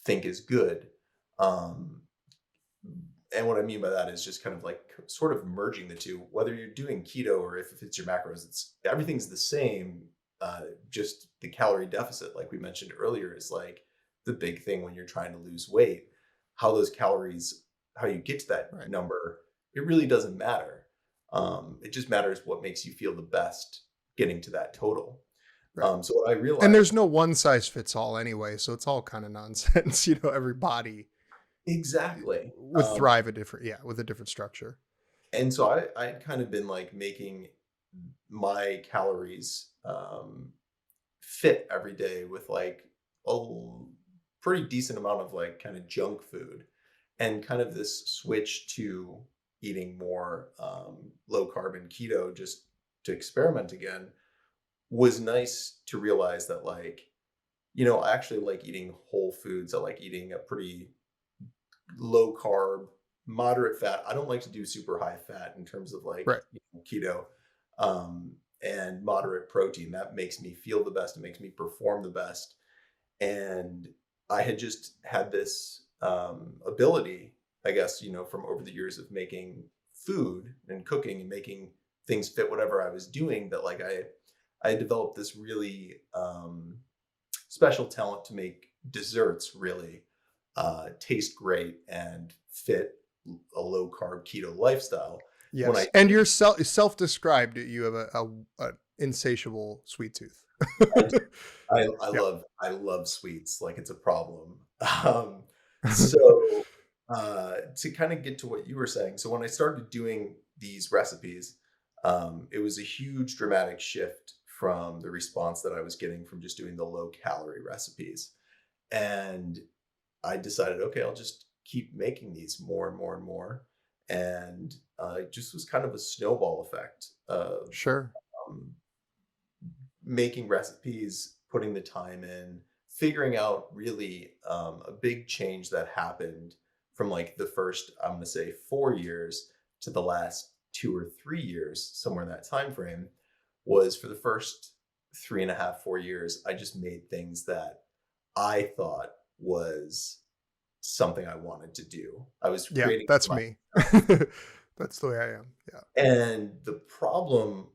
think is good. Um, and what I mean by that is just kind of like sort of merging the two, whether you're doing keto or if it's your macros, it's everything's the same. Just the calorie deficit, like we mentioned earlier, is like the big thing when you're trying to lose weight. How those calories, how you get to that Right. number, it really doesn't matter. It just matters what makes you feel the best getting to that total. Right. So what I And realized there's no one size fits all anyway, so it's all kind of nonsense. Every body exactly. would thrive with a different structure. And so I'd kind of been like making my calories fit every day with like a pretty decent amount of like kind of junk food and kind of this switch to eating more low carb and keto just to experiment again was nice to realize that like, I actually like eating whole foods. I like eating a pretty low carb, moderate fat. I don't like to do super high fat in terms of like Right. keto, and moderate protein. That makes me feel the best. It makes me perform the best. And I had just had this ability, I guess, from over the years of making food and cooking and making things fit whatever I was doing that like I developed this really special talent to make desserts really taste great and fit a low carb keto lifestyle. When Yes. I And you're self-described. You have a insatiable sweet tooth. I I Yeah. love sweets like it's a problem. So to kind of get to what you were saying, so when I started doing these recipes, it was a huge dramatic shift from the response that I was getting from just doing the low calorie recipes. And I decided, okay, I'll just keep making these more and more and more. And it just was kind of a snowball effect of Sure. um, making recipes, putting the time in, figuring out really a big change that happened from like the first, I'm going to say 4 years to the last 2 or 3 years, somewhere in that time frame, was for the first 3.5, 4 years, I just made things that I thought was something I wanted to do. I was Yeah, creating that's for me. myself. That's the way I am. Yeah. And the problem,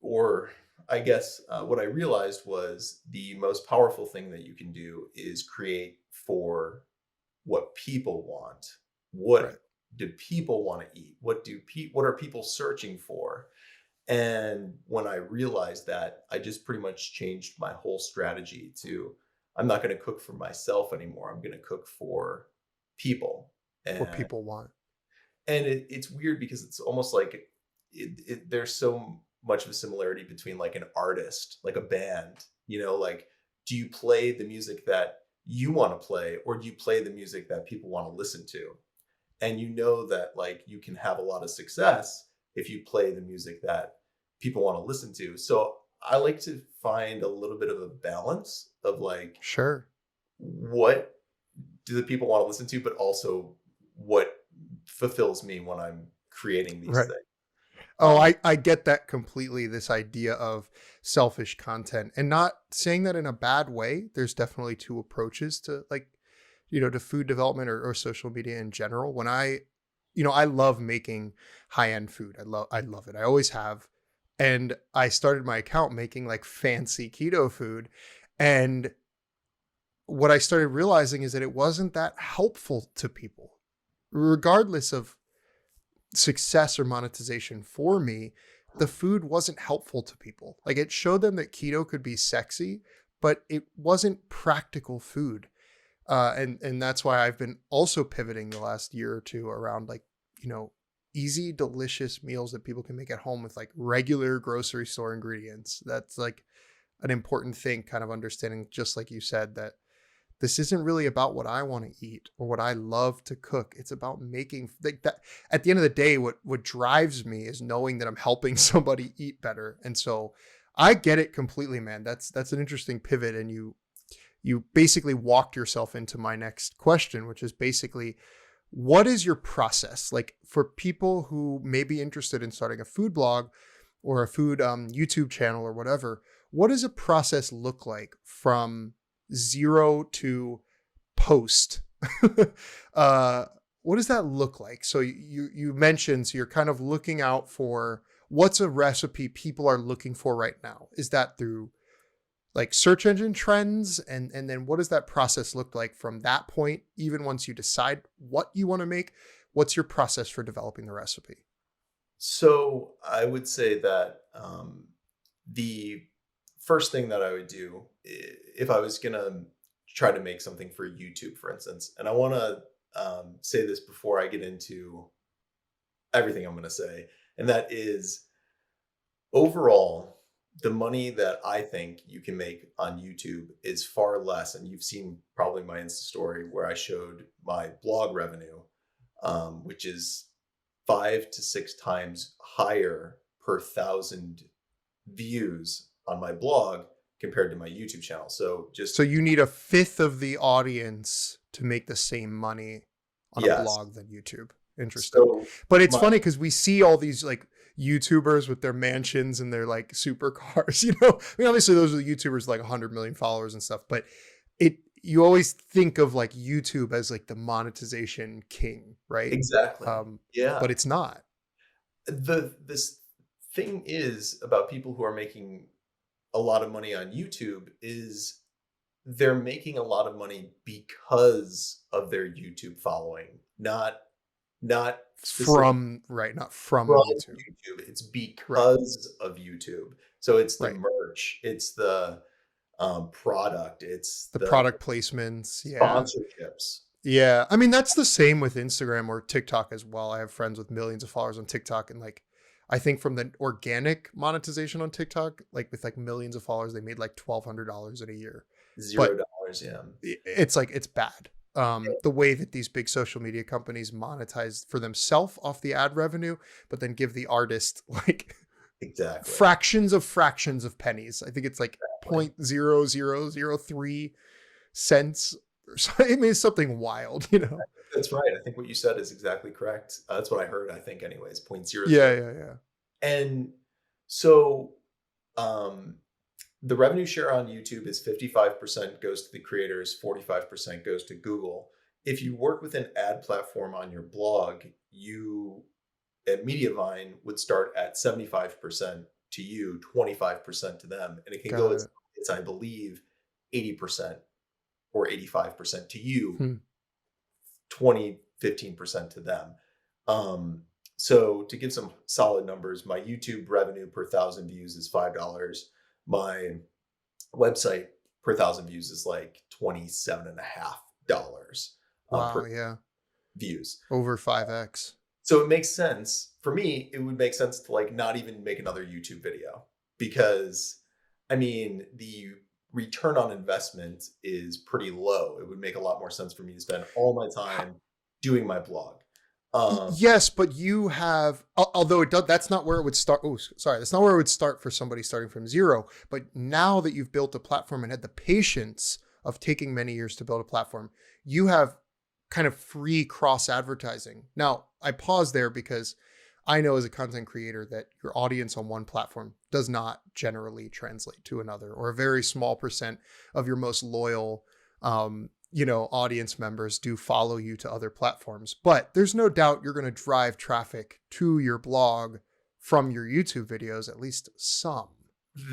or I guess what I realized was the most powerful thing that you can do is create for what people want. What Right. do people want to eat? What are people searching for? And when I realized that, I just pretty much changed my whole strategy to I'm not going to cook for myself anymore. I'm going to cook for people. What And people want. it's weird because it's almost like there's so much of a similarity between like an artist, like a band, like do you play the music that you want to play or do you play the music that people want to listen to? And that like you can have a lot of success if you play the music that people want to listen to. So I like to find a little bit of a balance of like Sure. what do the people want to listen to, but also what fulfills me when I'm creating these Right. things. Oh, Um, I get that completely. This idea of selfish content, and not saying that in a bad way. There's definitely two approaches to like, to food development or social media in general. When I love making high end food. I love it. I always have. And I started my account making like fancy keto food. And what I started realizing is that it wasn't that helpful to people, regardless of success or monetization for me. The food wasn't helpful to people. Like it showed them that keto could be sexy, but it wasn't practical food. And that's why I've been also pivoting the last year or two around like, easy, delicious meals that people can make at home with like regular grocery store ingredients. That's like an important thing, kind of understanding, just like you said, that this isn't really about what I want to eat or what I love to cook. It's about making like that. At the end of the day, what drives me is knowing that I'm helping somebody eat better. And so I get it completely, man. That's an interesting pivot. And you basically walked yourself into my next question, which is basically, what is your process like for people who may be interested in starting a food blog or a food YouTube channel or whatever? What does a process look like from zero to post? uh, what does that look like? So you mentioned, so you're kind of looking out for what's a recipe people are looking for right now. Is that through like search engine trends, and then what does that process look like from that point, even once you decide what you want to make? What's your process for developing the recipe? so I would say that the first thing that I would do if I was gonna try to make something for YouTube, for instance, and I want to say this before I get into everything I'm going to say, and that is overall, the money that I think you can make on YouTube is far less. And you've seen probably my Insta story where I showed my blog revenue, which is 5 to 6 times higher per thousand views on my blog compared to my YouTube channel. So So just, you need a fifth of the audience to make the same money on a yes. blog than YouTube. Interesting. So But it's my, funny because we see all these like YouTubers with their mansions and their like supercars, I mean, obviously those are the YouTubers like 100 million followers and stuff, but you always think of like YouTube as like the monetization king, right? exactly. Um, but Yeah. it's not. This thing is about people who are making a lot of money on YouTube is they're making a lot of money because of their YouTube following, not specific Not from from YouTube. YouTube. It's Right. because of YouTube. So it's the Right. merch, it's the product, it's The the product placements. Yeah. sponsorships. Yeah. I mean, that's the same with Instagram or TikTok as well. I have friends with millions of followers on TikTok, and like, I think from the organic monetization on TikTok, like with like millions of followers, they made like $1,200 in a year. Zero But dollars. Yeah. it's like, it's bad. The way that these big social media companies monetize for themselves off the ad revenue, but then give the artist like Exactly. fractions of pennies. I think it's like Exactly. 0.0003 cents or something. I mean, it's something wild. That's right. I think what you said is exactly correct. That's what I heard, I think, anyways, point zero Yeah, zero. yeah, yeah. And so um, the revenue share on YouTube is 55% goes to the creators, 45% goes to Google. If you work with an ad platform on your blog, you at Mediavine would start at 75% to you, 25% to them. And it can go Got as, it. I believe, 80% or 85% to you, Hmm. 20, 15% to them. So to give some solid numbers, my YouTube revenue per 1,000 views is $5. My website per 1,000 views is like $27.50 per Wow. Yeah. views. Over 5x. So it makes sense for me. It would make sense to like not even make another YouTube video because I mean the return on investment is pretty low. It would make a lot more sense for me to spend all my time doing my blog. Yes, but you have, although it does, that's not where it would start. Oh, sorry. That's not where it would start for somebody starting from zero. But now that you've built a platform and had the patience of taking many years to build a platform, you have kind of free cross advertising. Now, I pause there because I know as a content creator that your audience on one platform does not generally translate to another, or a very small percent of your most loyal, audience members do follow you to other platforms. But there's no doubt you're going to drive traffic to your blog from your YouTube videos, at least some.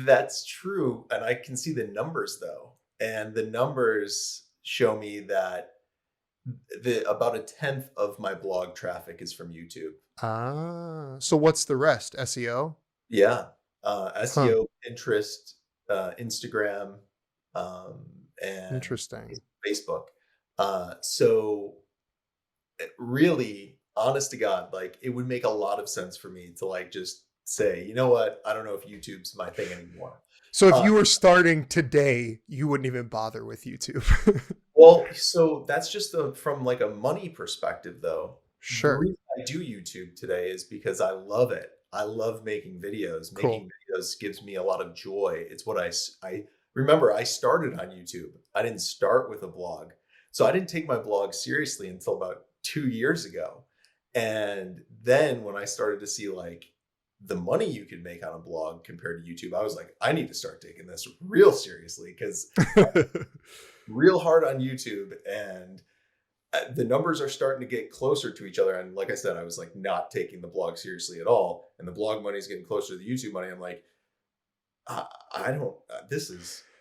That's true. And I can see the numbers though. And the numbers show me that about a tenth of my blog traffic is from YouTube. So what's the rest? SEO? Yeah. Huh. SEO, Pinterest, Instagram, and Interesting. Facebook. So really, honest to God, like it would make a lot of sense for me to like just say, you know what? I don't know if YouTube's my thing anymore. So if Uh, you were starting today, you wouldn't even bother with YouTube. well, so that's just from like a money perspective, though. The Sure. reason I do YouTube today is because I love it. I love making videos. Cool. Making videos gives me a lot of joy. It's what I remember. I started on YouTube. I didn't start with a blog, so I didn't take my blog seriously until about 2 years ago. And then when I started to see like the money you could make on a blog compared to YouTube, I was like, I need to start taking this real seriously because real hard on YouTube and the numbers are starting to get closer to each other. And like I said, I was like not taking the blog seriously at all. And the blog money is getting closer to the YouTube money. I'm like, I don't,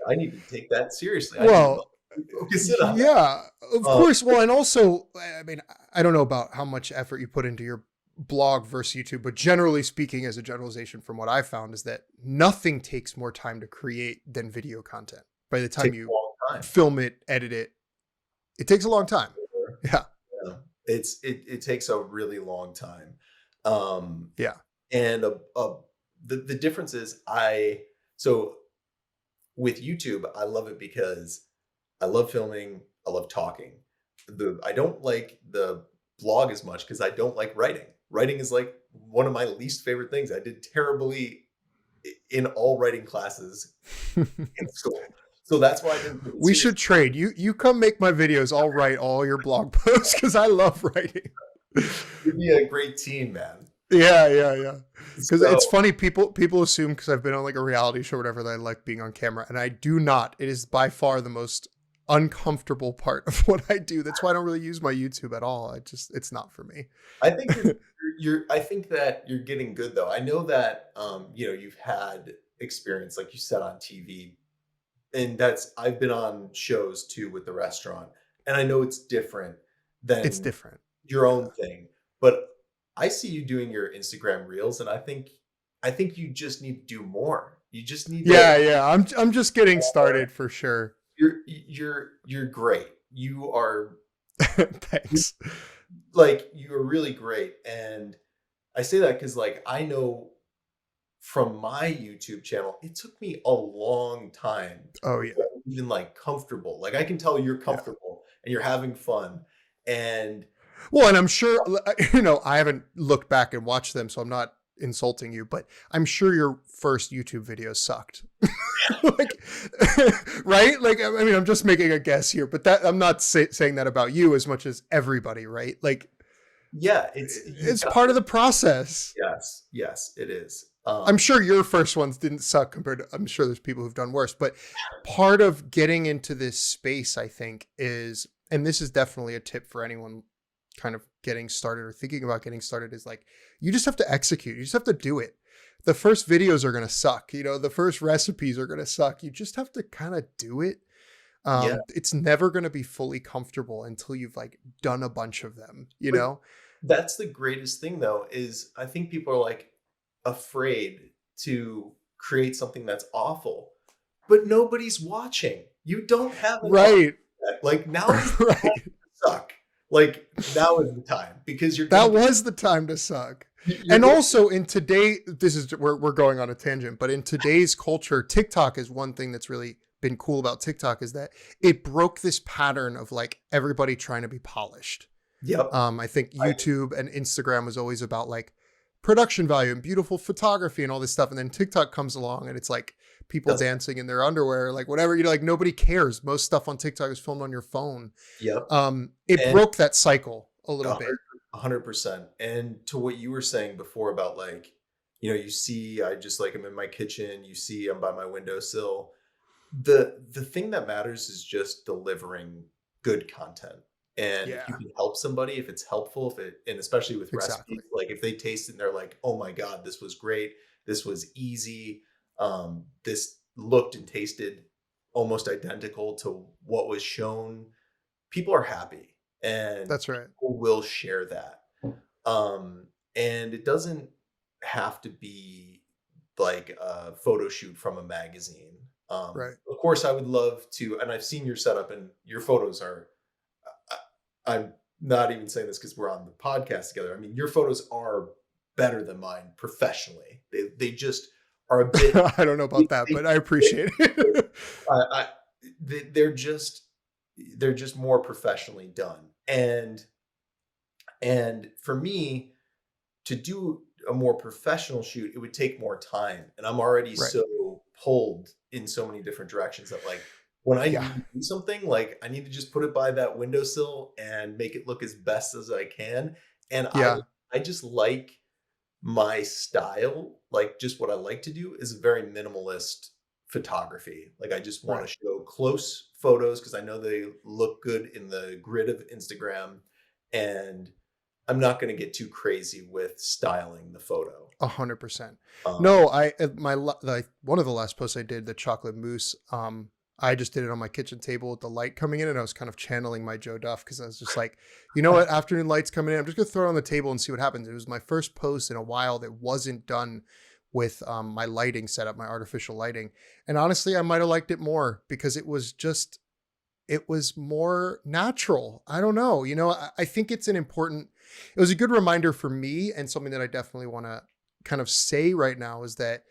I need to take that seriously. I need to Well, focus in on that. yeah, of Um, course. Well, and also, I mean, I don't know about how much effort you put into your blog versus YouTube, but generally speaking, as a generalization from what I've found is that nothing takes more time to create than video content. By the time takes a you long time. film it, edit it, it takes a long time. Yeah. Yeah. It takes a really long time. Um, Yeah. and the difference is so with YouTube, I love it because I love filming. I love talking. I don't like the blog as much because I don't like writing. Writing is like one of my least favorite things. I did terribly in all writing classes in school. So that's why I didn't take it We seriously. should trade. You come make my videos. I'll write all your blog posts because I love writing. You'd be a great team, man. Yeah. Because So it's funny, people assume because I've been on like a reality show or whatever that I like being on camera, and I do not. It is by far the most uncomfortable part of what I do. That's why I don't really use my YouTube at all. It's not for me. I think I think that you're getting good though. I know that you've had experience like you said on TV, and that's I've been on shows too with the restaurant, and I know it's different It's than different. your Yeah. own thing. But I see you doing your Instagram reels, and I think you just need to do more. You just need to Yeah. I'm just getting started for sure. you're great. Thanks. You're really great. And I say that because like I know from my YouTube channel, it took me a long time Oh to yeah. get even like comfortable. Like I can tell you're Yeah. comfortable and you're having fun. And Well, and I'm sure, I haven't looked back and watched them, so I'm not insulting you, but I'm sure your first YouTube videos sucked. Like, right? Like, I mean, I'm just making a guess here, but that I'm not saying that about you as much as everybody, right? Like, yeah, it's you it's got part of the process. yes, it is. I'm sure your first ones didn't suck compared to, I'm sure there's people who've done worse, but part of getting into this space, I think, is, and this is definitely a tip for anyone kind of getting started or thinking about getting started, is like, you just have to execute. You just have to do it. The first videos are going to suck. The first recipes are going to suck. You just have to kind of do it. Yeah, It's never going to be fully comfortable until you've like done a bunch of them, but That's the greatest thing though, is I think people are like afraid to create something that's awful, but nobody's watching. You don't have an audience Right. yet. Like now is the time Right. to suck. Like now is the time because you're gonna That was the time to suck. you're And gonna also in today, this is we're going on a tangent, but in today's culture, TikTok is one thing that's really been cool about TikTok is that it broke this pattern of like everybody trying to be polished. Yep. I think I YouTube and Instagram was always about like production value and beautiful photography and all this stuff. And then TikTok comes along and it's like people does dancing in their underwear, like whatever, like nobody cares. Most stuff on TikTok is filmed on your phone. yep. It And broke that cycle a little bit. 100%. And to what you were saying before about like, you see, I just like I'm in my kitchen, you see I'm by my windowsill. The thing that matters is just delivering good content. And if you Yeah, can help somebody, if it's helpful, and especially with exactly. recipes, like if they taste it and they're like, oh my God, this was great. This was easy. This looked and tasted almost identical to what was shown. People are happy and That's right. people will share that. And it doesn't have to be like a photo shoot from a magazine. Right. Of course, I would love to, and I've seen your setup, and your photos are. I'm not even saying this because we're on the podcast together. I mean, your photos are better than mine professionally. They just are a bit. I don't know They, about that, they, but I appreciate it. I, they're just more professionally done, and for me to do a more professional shoot, it would take more time. And I'm already Right. so pulled in so many different directions that like when I Yeah. need to do something, like I need to just put it by that windowsill and make it look as best as I can. And Yeah. I just like my style, like just what I like to do is very minimalist photography. Like I just want Right. to show close photos because I know they look good in the grid of Instagram. And I'm not going to get too crazy with styling the photo. 100%. Um, No, like one of the last posts I did, the chocolate mousse, I just did it on my kitchen table with the light coming in and I was kind of channeling my Joe Duff because I was just like, you know what, afternoon light's coming in. I'm just gonna throw it on the table and see what happens. It was my first post in a while that wasn't done with my lighting setup, my artificial lighting. And honestly, I might have liked it more because it was more natural. I don't know. I think it was a good reminder for me and something that I definitely want to kind of say right now is that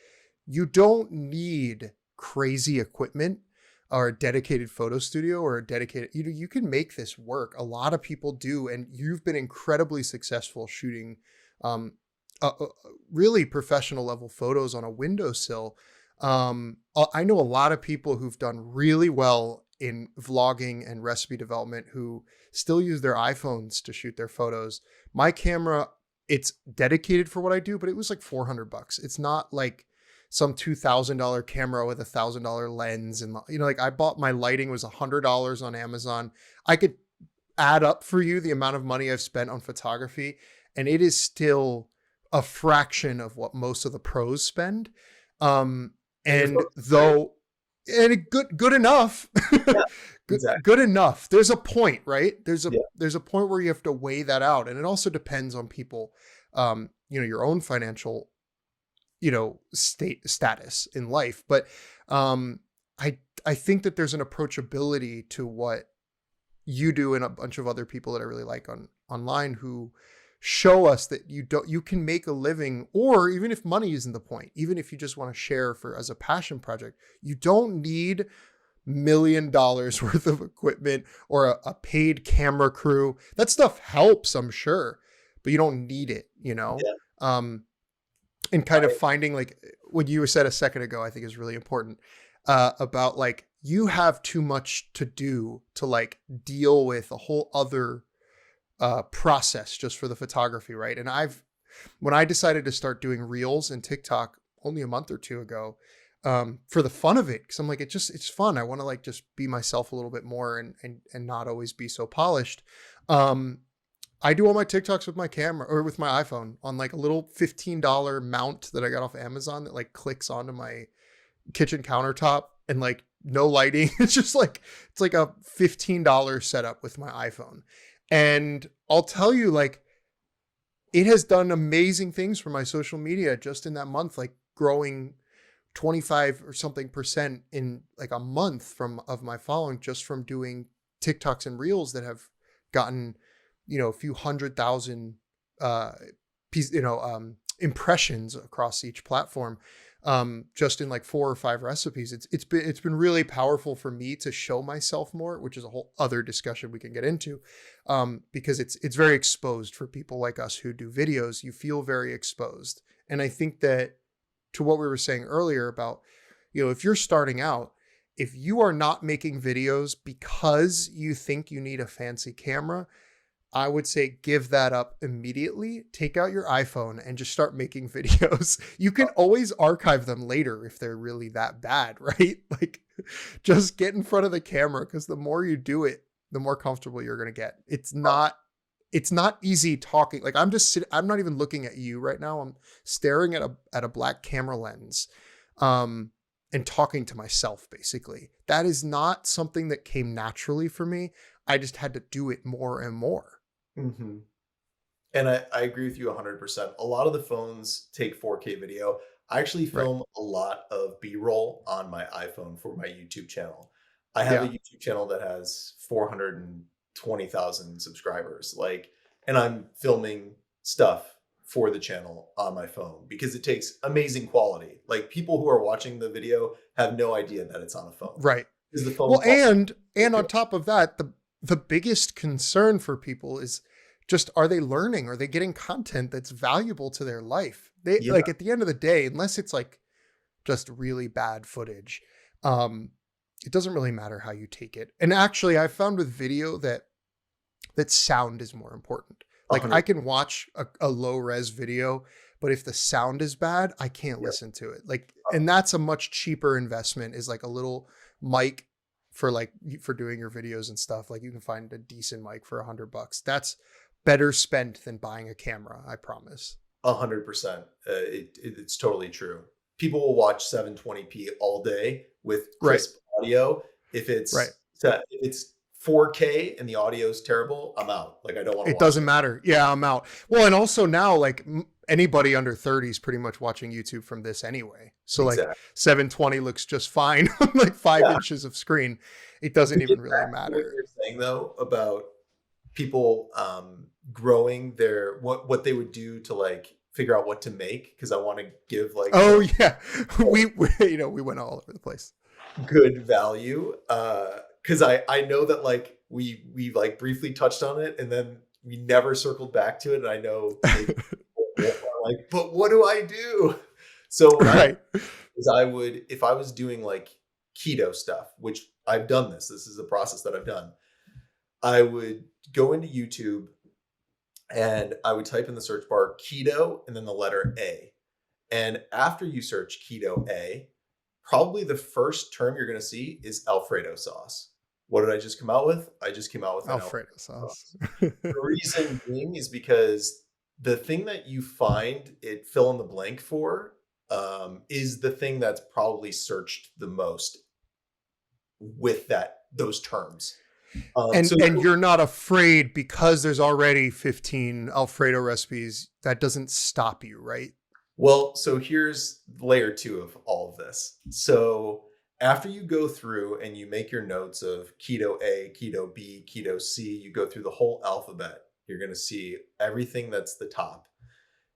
you don't need crazy equipment or a dedicated photo studio or a dedicated, you can make this work. A lot of people do. And you've been incredibly successful shooting um, really professional level photos on a windowsill. I know a lot of people who've done really well in vlogging and recipe development who still use their iPhones to shoot their photos. My camera, it's dedicated for what I do, but it was like $400. It's not like some $2,000 camera with $1,000 lens. And, like I bought my lighting was $100 on Amazon. I could add up for you the amount of money I've spent on photography, and it is still a fraction of what most of the pros spend. Um, and your and photos are great. though, and good enough, Yeah, good, exactly. good enough. There's a point, right? Yeah, There's a point where you have to weigh that out. And it also depends on people, your own financial, status in life. But, um, I think that there's an approachability to what you do and a bunch of other people that I really like online who show us that you can make a living, or even if money isn't the point, even if you just want to share for as a passion project, you don't need $1 million worth of equipment or a paid camera crew. That stuff helps, I'm sure, but you don't need it, yeah. um, and kind of I finding like what you said a second ago, I think is really important, about like you have too much to do to like deal with a whole other process just for the photography, right? And when I decided to start doing reels and TikTok only a month or two ago, for the fun of it, because I'm like, it's fun. I want to like just be myself a little bit more and not always be so polished. I do all my TikToks with my camera or with my iPhone on like a little $15 mount that I got off Amazon that like clicks onto my kitchen countertop and like no lighting. It's like a $15 setup with my iPhone. And I'll tell you, like, it has done amazing things for my social media just in that month, like growing 25 or something percent in like a month of my following, just from doing TikToks and reels that have gotten, a few 100,000 uh impressions across each platform, just in like 4 or 5 recipes. It's been really powerful for me to show myself more, which is a whole other discussion we can get into, because it's very exposed for people like us who do videos. You feel very exposed. And I think that, to what we were saying earlier about, if you're starting out, if you are not making videos because you think you need a fancy camera, I would say give that up immediately. Take out your iPhone and just start making videos. You can always archive them later if they're really that bad, right? Like, just get in front of the camera, because the more you do it, the more comfortable you're going to get. It's not easy talking. Like, I'm not even looking at you right now. I'm staring at a black camera lens, and talking to myself, basically. That is not something that came naturally for me. I just had to do it more and more. Hmm. And I agree with you 100%. A lot of the phones take 4K video. I actually Right. film a lot of B-roll on my iPhone for my YouTube channel. I have a Yeah. YouTube channel that has 420,000 subscribers. Like, and I'm filming stuff for the channel on my phone because it takes amazing quality. Like, people who are watching the video have no idea that it's on a phone Right. because the phone Well, quality is and on good. top of that, the biggest concern for people is just, are they learning? Are they getting content that's valuable to their life? They, Yeah, like, at the end of the day, unless it's like just really bad footage, um, it doesn't really matter how you take it. And actually, I found with video that sound is more important. Like, 100. I can watch a low res video, but if the sound is bad, I can't Yep. listen to it. Like, and that's a much cheaper investment, is like a little mic for doing your videos and stuff. Like, you can find a decent mic for $100. That's better spent than buying a camera, I promise. 100%. It's totally true. People will watch 720p all day with Right. crisp audio. Right. If it's 4K and the audio is terrible, I'm out. Like, I don't want to It watch doesn't it. matter. Yeah, I'm out. Well, and also now, like, anybody under 30 is pretty much watching YouTube from this anyway. So like Exactly. 720 looks just fine on like 5 Yeah. inches of screen. It doesn't To get even really back to what matter. you're saying though about people growing their what they would do to like figure out what to make, because I want to give like Oh the yeah. We we went all over the place. good value, because I know that like we like briefly touched on it and then we never circled back to it, and I know maybe people are like, but what do I do? So what I do Right. is, I would, if I was doing like keto stuff, which I've done, this is a process that I've done, I would go into YouTube and I would type in the search bar keto and then the letter A. And after you search keto A, probably the first term you're going to see is Alfredo sauce. What did I just come out with? I just came out with an Alfredo Alfredo sauce. sauce. The reason being is because the thing that you find it fill in the blank for, is the thing that's probably searched the most with those terms. and So and you're not afraid because there's already 15 Alfredo recipes. That doesn't stop you, right? Well, so here's layer two of all of this. So after you go through and you make your notes of keto A, keto B, keto C, you go through the whole alphabet, you're going to see everything that's the top.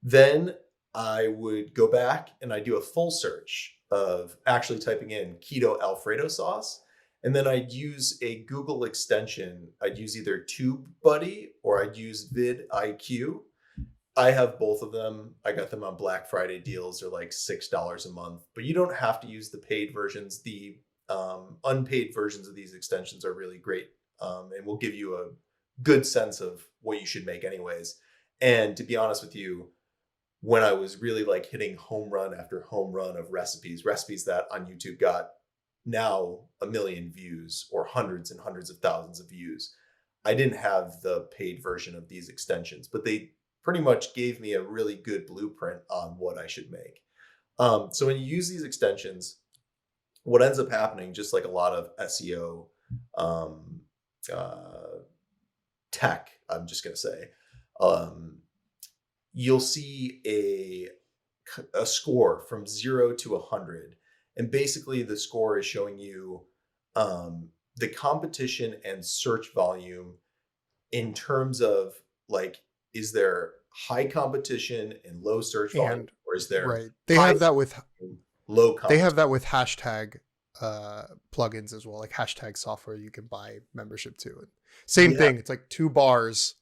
Then I would go back and I do a full search of actually typing in keto Alfredo sauce. And then I'd use a Google extension. I'd use either TubeBuddy or I'd use vidIQ. I have both of them. I got them on Black Friday deals. They're like $6 a month, but you don't have to use the paid versions. The unpaid versions of these extensions are really great, and will give you a good sense of what you should make anyways. And to be honest with you, when I was really like hitting home run after home run of recipes that on YouTube got now 1 million views or hundreds and hundreds of thousands of views, I didn't have the paid version of these extensions, but they pretty much gave me a really good blueprint on what I should make. So when you use these extensions, what ends up happening, just like a lot of SEO um, uh, tech, I'm just going to say, um, you'll see a score from 0 to 100. And basically the score is showing you the competition and search volume in terms of like, is there high competition and low search volume, And or is there right, high low they have competition? that with hashtag plugins as well, like hashtag software you can buy membership to. And same Yeah. thing, it's like 2 bars.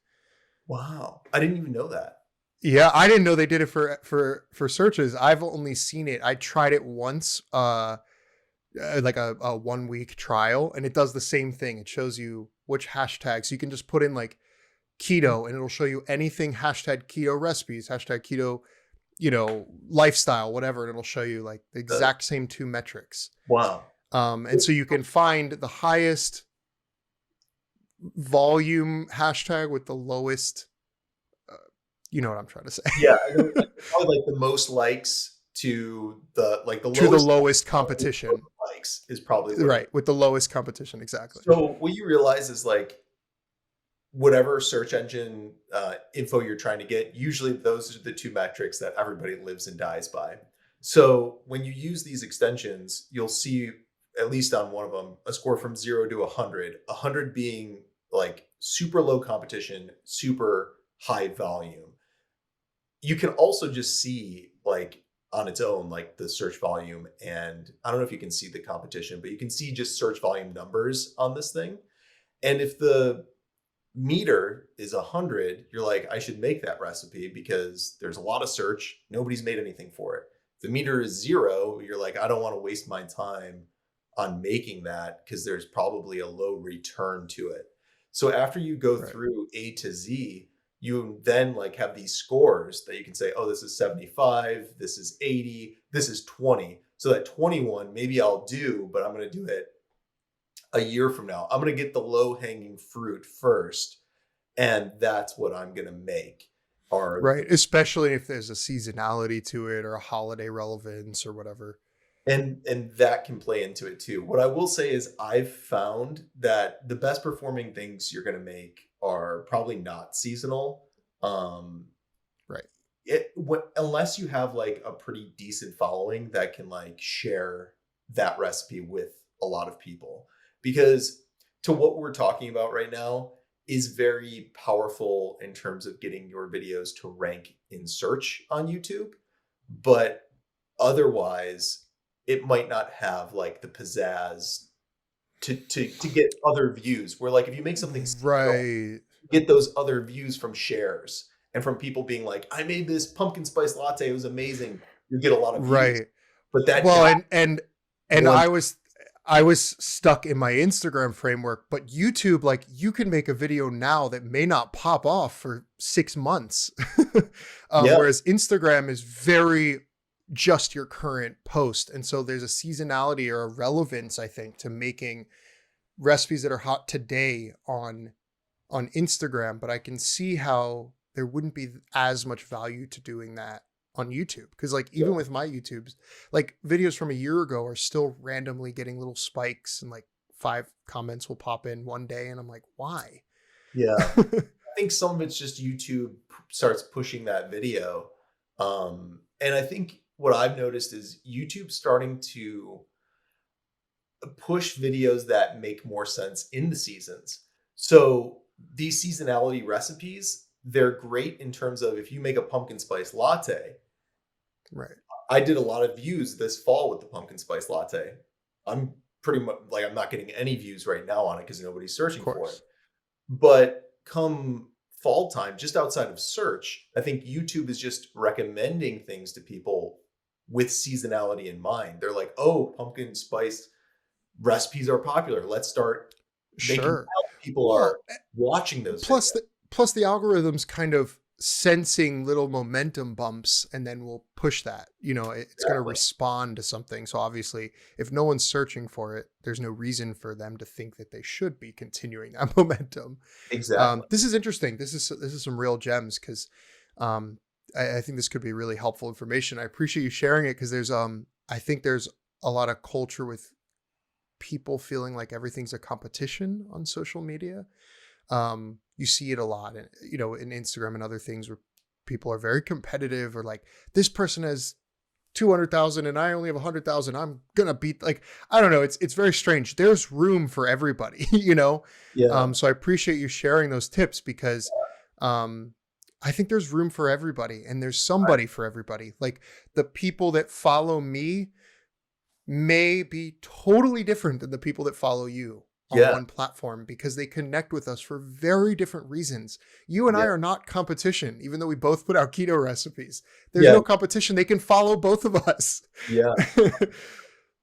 Wow. I didn't even know that. Yeah, I didn't know they did it for searches. I've only seen it. I tried it once, like a 1 week trial, and it does the same thing. It shows you which hashtags. You can just put in like keto, and it'll show you anything hashtag keto recipes, hashtag keto, lifestyle, whatever, and it'll show you like the Uh, exact same 2 metrics. wow. And so you can find the highest volume hashtag with the lowest. You know what I'm trying to say. Yeah, I know, like, probably, like, the most likes to the To the lowest lowest competition. likes is probably what it is. Right, with the lowest competition, exactly. So, what you realize is, like, whatever search engine, info you're trying to get, usually those are the 2 metrics that everybody lives and dies by. So, when you use these extensions, you'll see, at least on one of them, a score from 0 to 100, 100 being, like, super low competition, super high volume. You can also just see like on its own, like the search volume. And I don't know if you can see the competition, but you can see just search volume numbers on this thing. And if the meter is 100, you're like, I should make that recipe because there's a lot of search. Nobody's made anything for it. If the meter is 0, you're like, I don't want to waste my time on making that because there's probably a low return to it. So after you go Right. through A to Z, you then like have these scores that you can say, oh, this is 75, this is 80, this is 20. So that 21, maybe I'll do, but I'm going to do it a year from now. I'm going to get the low hanging fruit first, and that's what I'm going to make. Or Right. Especially if there's a seasonality to it or a holiday relevance or whatever. and that can play into it too. What I will say is I've found that the best performing things you're going to make are probably not seasonal. Um, Right. unless you have like a pretty decent following that can like share that recipe with a lot of people, because to what we're talking about right now is very powerful in terms of getting your videos to rank in search on YouTube, but otherwise it might not have like the pizzazz to get other views, where like if you make something seasonal, Right. get those other views from shares and from people being like, I made this pumpkin spice latte, it was amazing. You get a lot of views. Right. But that Well, guy and one I was stuck in my Instagram framework, but YouTube, like you can make a video now that may not pop off for 6 months. yeah, Whereas Instagram is very just your current post. And so there's a seasonality or a relevance, I think, to making recipes that are hot today on Instagram, but I can see how there wouldn't be as much value to doing that on YouTube. Cause like even yeah, with my YouTubes, like videos from a year ago are still randomly getting little spikes and like 5 comments will pop in one day. And I'm like, why? yeah. I think some of it's just YouTube starts pushing that video. And I think what I've noticed is YouTube starting to push videos that make more sense in the seasons. So these seasonality recipes, they're great in terms of if you make a pumpkin spice latte. Right. I did a lot of views this fall with the pumpkin spice latte. I'm pretty much like I'm not getting any views right now on it because nobody's Of searching for it. course. But come fall time, just outside of search, I think YouTube is just recommending things to people with seasonality in mind. They're like, oh, pumpkin spice recipes are popular. Let's start making Sure. now people are Well, watching those plus videos. the algorithm's kind of sensing little momentum bumps and then will push that, it's going to Exactly. respond to something. So obviously if no one's searching for it, there's no reason for them to think that they should be continuing that momentum. Exactly. This is interesting. This is some real gems, because um, I think this could be really helpful information. I appreciate you sharing it, because I think there's a lot of culture with people feeling like everything's a competition on social media. You see it a lot, in Instagram and other things, where people are very competitive, or like, this person has 200,000 and I only have 100,000. I'm gonna beat, like, I don't know. It's very strange. There's room for everybody, you know? Yeah. So I appreciate you sharing those tips, because um, I think there's room for everybody, and there's somebody for everybody. Like, the people that follow me may be totally different than the people that follow you on Yeah. one platform, because they connect with us for very different reasons. You and I Yeah. are not competition, even though we both put out keto recipes. There's Yeah. no competition. They can follow both of us. Yeah.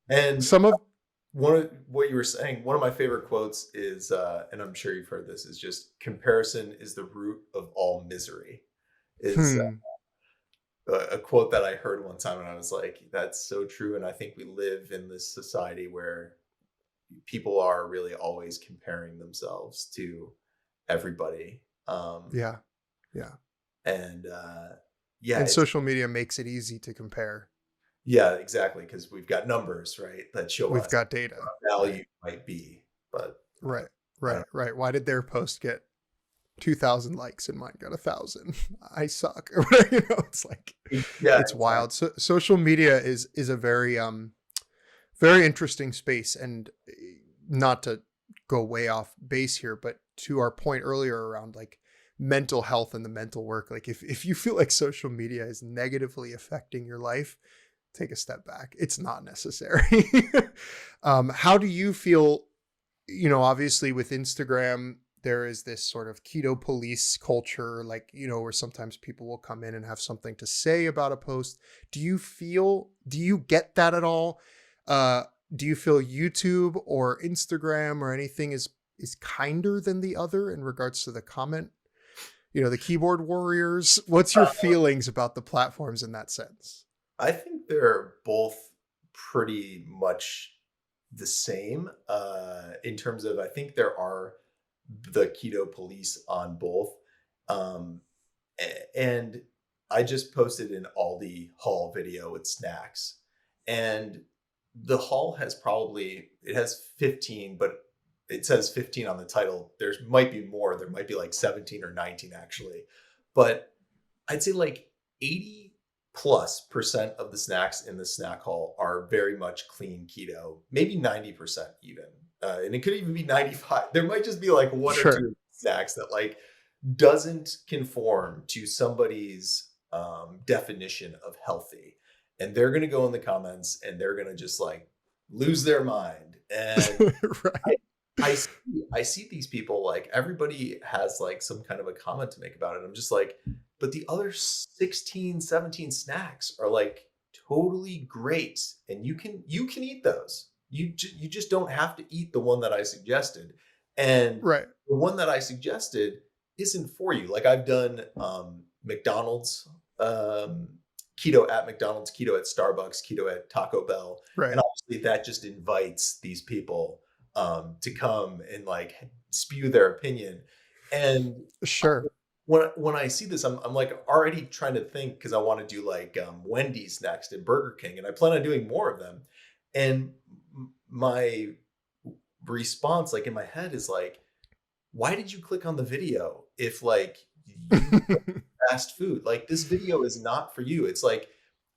And Some of, one of what you were saying, one of my favorite quotes is, and I'm sure you've heard this, is just comparison is the root of all misery. Is hmm, a quote that I heard one time, and I was like, that's so true. And I think we live in this society where people are really always comparing themselves to everybody. yeah, yeah. And yeah, And it's social media makes it easy to compare. yeah, exactly, because we've got numbers, right, that show We've us got data, what right? value might be. But Right, I don't, right, right. Why did their post get 2,000 likes and mine got 1,000? I suck. You know, it's like, yeah, it's exactly. wild. So social media is a very very interesting space. And not to go way off base here, but to our point earlier around like mental health and the mental work, like, if you feel like social media is negatively affecting your life, take a step back. It's not necessary. How do you feel? You know, obviously with Instagram, there is this sort of keto police culture, like, you know, where sometimes people will come in and have something to say about a post. Do you get that at all? Uh, do you feel YouTube or Instagram or anything is kinder than the other in regards to the comment? You know, the keyboard warriors. What's your feelings about the platforms in that sense? I think they're both pretty much the same, in terms of, I think there are the keto police on both. Um, and I just posted an Aldi haul video with snacks, and the haul has probably, it has 15, but it says 15 on the title. There's might be more. There might be like 17 or 19 actually, but I'd say like 80+% of the snacks in the snack haul are very much clean keto, maybe 90% even. And it could even be 95. There might just be like one or Sure. two snacks that like doesn't conform to somebody's definition of healthy. And they're going to go in the comments and they're going to just like lose their mind. And I Right. I see these people, like, everybody has like some kind of a comment to make about it. I'm just like, but the other 16, 17 snacks are like totally great, and you can eat those. You just don't have to eat the one that I suggested. And Right. the one that I suggested isn't for you. Like, I've done McDonald's, um keto at McDonald's, keto at Starbucks, keto at Taco Bell. And Right. obviously that just invites these people to come and like spew their opinion. And Sure. when I see this, I'm like already trying to think, because I want to do like Wendy's next and Burger King, and I plan on doing more of them. And my response, like in my head, is like, why did you click on the video if like you fast food? Like, this video is not for you. It's like,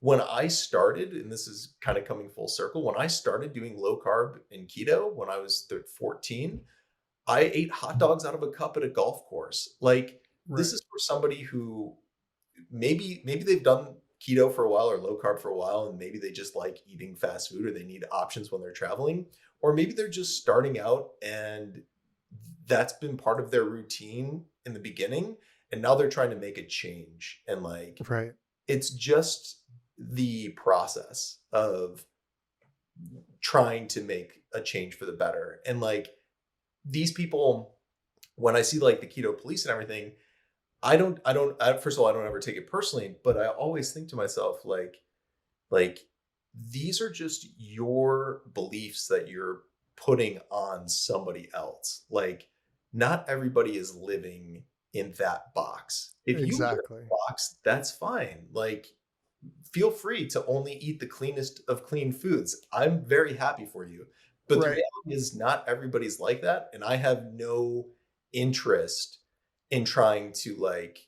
when I started, and this is kind of coming full circle, when I started doing low carb and keto when I was 14, I ate hot dogs out of a cup at a golf course. Like, this Right. is for somebody who maybe they've done keto for a while or low carb for a while, and maybe they just like eating fast food, or they need options when they're traveling, or maybe they're just starting out and that's been part of their routine in the beginning, and now they're trying to make a change. And like, Right. it's just the process of trying to make a change for the better. And like, these people, when I see like the keto police and everything, first of all, I don't ever take it personally, but I always think to myself, like, these are just your beliefs that you're putting on somebody else. Like, not everybody is living in that box. If you live in Exactly. a box, that's fine. Like, feel free to only eat the cleanest of clean foods. I'm very happy for you. But the Right. reality is, not everybody's like that. And I have no interest in trying to like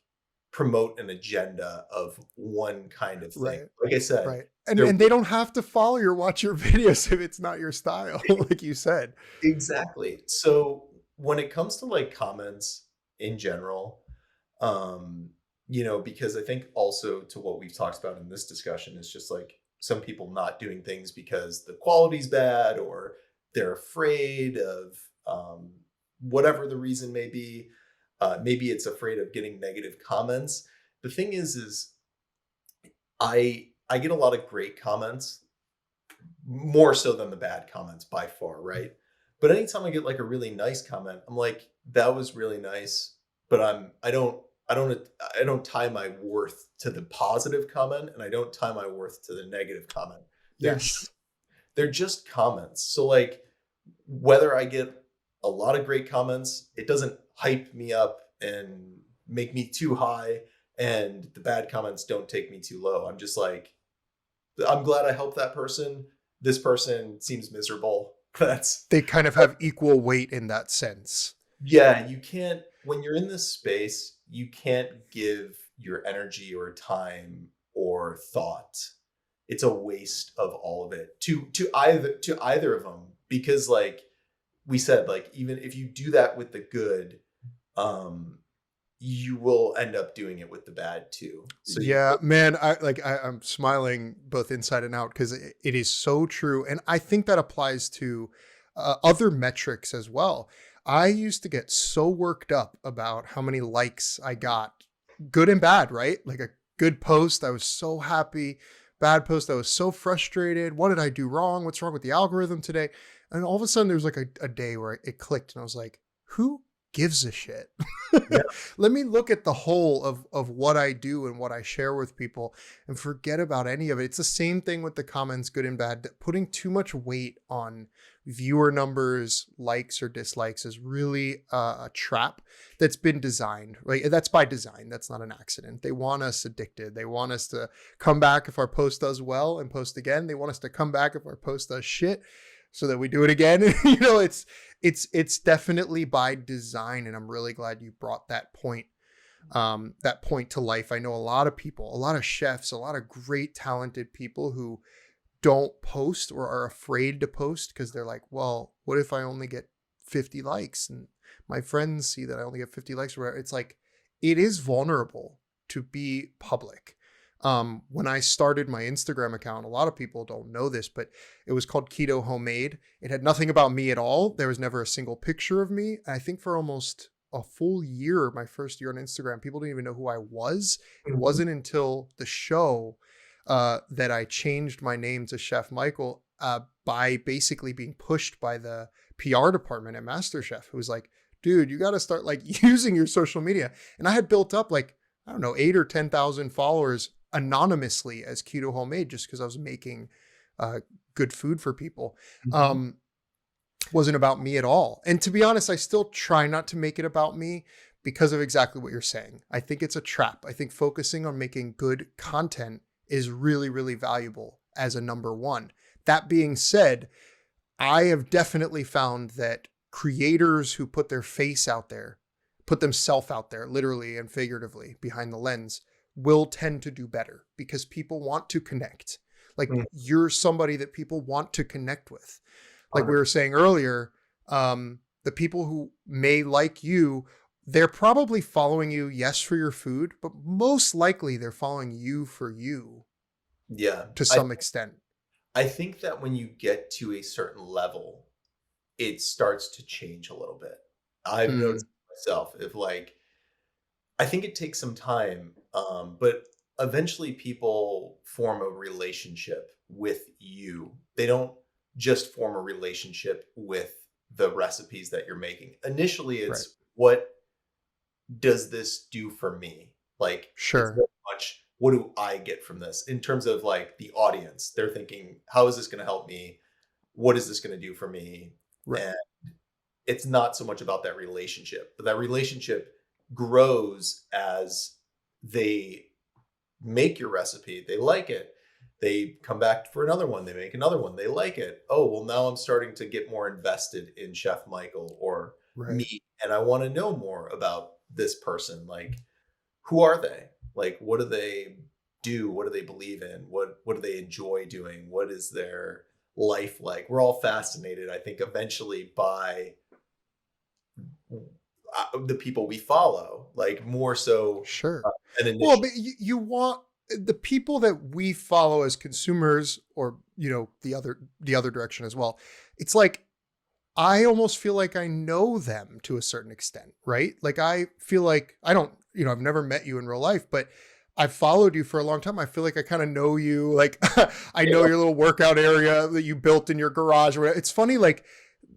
promote an agenda of one kind of thing. Right. Like I said, Right. And there they don't have to follow or watch your videos if it's not your style, like you said. exactly. So when it comes to like comments in general, um, because I think also to what we've talked about in this discussion is just like some people not doing things because the quality's bad or they're afraid of whatever the reason may be. Maybe it's afraid of getting negative comments. The thing is I get a lot of great comments, more so than the bad comments by far, right? But anytime I get like a really nice comment, I'm like, that was really nice, but I don't tie my worth to the positive comment and I don't tie my worth to the negative comment. They're just, Yes. they're just comments. So like whether I get a lot of great comments, it doesn't hype me up and make me too high, and the bad comments don't take me too low. I'm just like, I'm glad I helped that person. This person seems miserable. That's They kind of have equal weight in that sense. yeah, you can't when you're in this space, you can't give your energy or time or thought. It's a waste of all of it to either of them because like we said like even if you do that with the good, um you will end up doing it with the bad too. So you Yeah, man, I'm smiling both inside and out because it is so true, and I think that applies to other metrics as well. I used to get so worked up about how many likes I got, good and bad, right? Like a good post, I was so happy. Bad post, I was so frustrated. What did I do wrong? What's wrong with the algorithm today? And all of a sudden, there was like a day where it clicked, and I was like, who gives a shit? yeah, Let me look at the whole of what I do and what I share with people and forget about any of it. It's the same thing with the comments, good and bad. Putting too much weight on viewer numbers, likes or dislikes is really a trap that's been designed, right? That's by design. That's not an accident. They want us addicted. They want us to come back if our post does well and post again. They want us to come back if our post does shit so that we do it again. It's definitely by design, and I'm really glad you brought that point to life. I know a lot of people, a lot of chefs, a lot of great talented people who don't post or are afraid to post because they're like, well, what if I only get 50 likes and my friends see that I only get 50 likes or whatever. It's like it is vulnerable to be public. When I started my Instagram account, a lot of people don't know this, but it was called Keto Homemade. It had nothing about me at all. There was never a single picture of me. I think for almost a full year, my first year on Instagram, people didn't even know who I was. It mhm, wasn't until the show that I changed my name to Chef Michael by basically being pushed by the PR department at MasterChef, who was like, dude, you got to start like using your social media. And I had built up like, I don't know, 8 or 10,000 followers anonymously as Keto Homemade just because I was making good food for people. mhm. Um, wasn't about me at all. And to be honest, I still try not to make it about me because of exactly what you're saying. I think it's a trap. I think focusing on making good content is really, really valuable as a number one. That being said, I have definitely found that creators who put their face out there, put themselves out there, literally and figuratively behind the lens, will tend to do better because people want to connect. Like Mm, you're somebody that people want to connect with. Like we 100%. were saying earlier, the people who may like you, they're probably following you, yes, for your food, but most likely they're following you for you Yeah. to I some extent. I think that when you get to a certain level, it starts to change a little bit. I've Mm, noticed myself if like I think it takes some time, but eventually people form a relationship with you. They don't just form a relationship with the recipes that you're making. Initially, right. it's what does this do for me? Like, it's Sure. very much what do I get from this in terms of like the audience? They're thinking, how is this going to help me? What is this going to do for me? Right. And it's not so much about that relationship, but that relationship grows as they make your recipe, they like it. They come back for another one, they make another one, they like it. Oh, well, now I'm starting to get more invested in Chef Michael or Right. meat, and I want to know more about this person. Like, who are they? Like, what do they do? What do they believe in? What do they enjoy doing? What is their life like? We're all fascinated, I think, eventually by the people we follow, like more so Sure. an Well, initial. but you want the people that we follow as consumers, or the other direction as well. It's like I almost feel like I know them to a certain extent, right? Like I feel like I don't, I've never met you in real life, but I've followed you for a long time. I feel like I kind of know you. Like I know your little workout area that you built in your garage. Or whatever. It's funny, like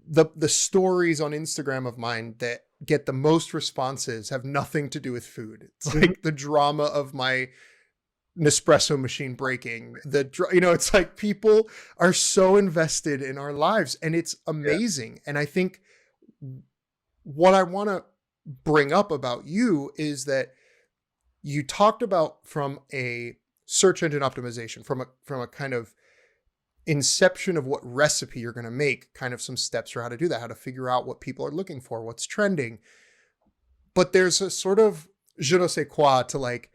the stories on Instagram of mine that get the most responses have nothing to do with food. It's Mhm. like the drama of my Nespresso machine breaking. It's like people are so invested in our lives, and it's Yeah. amazing. And I think what I want to bring up about you is that you talked about from a search engine optimization, from a kind of inception of what recipe you're going to make, kind of some steps for how to do that, how to figure out what people are looking for, what's trending. But there's a sort of je ne sais quoi to like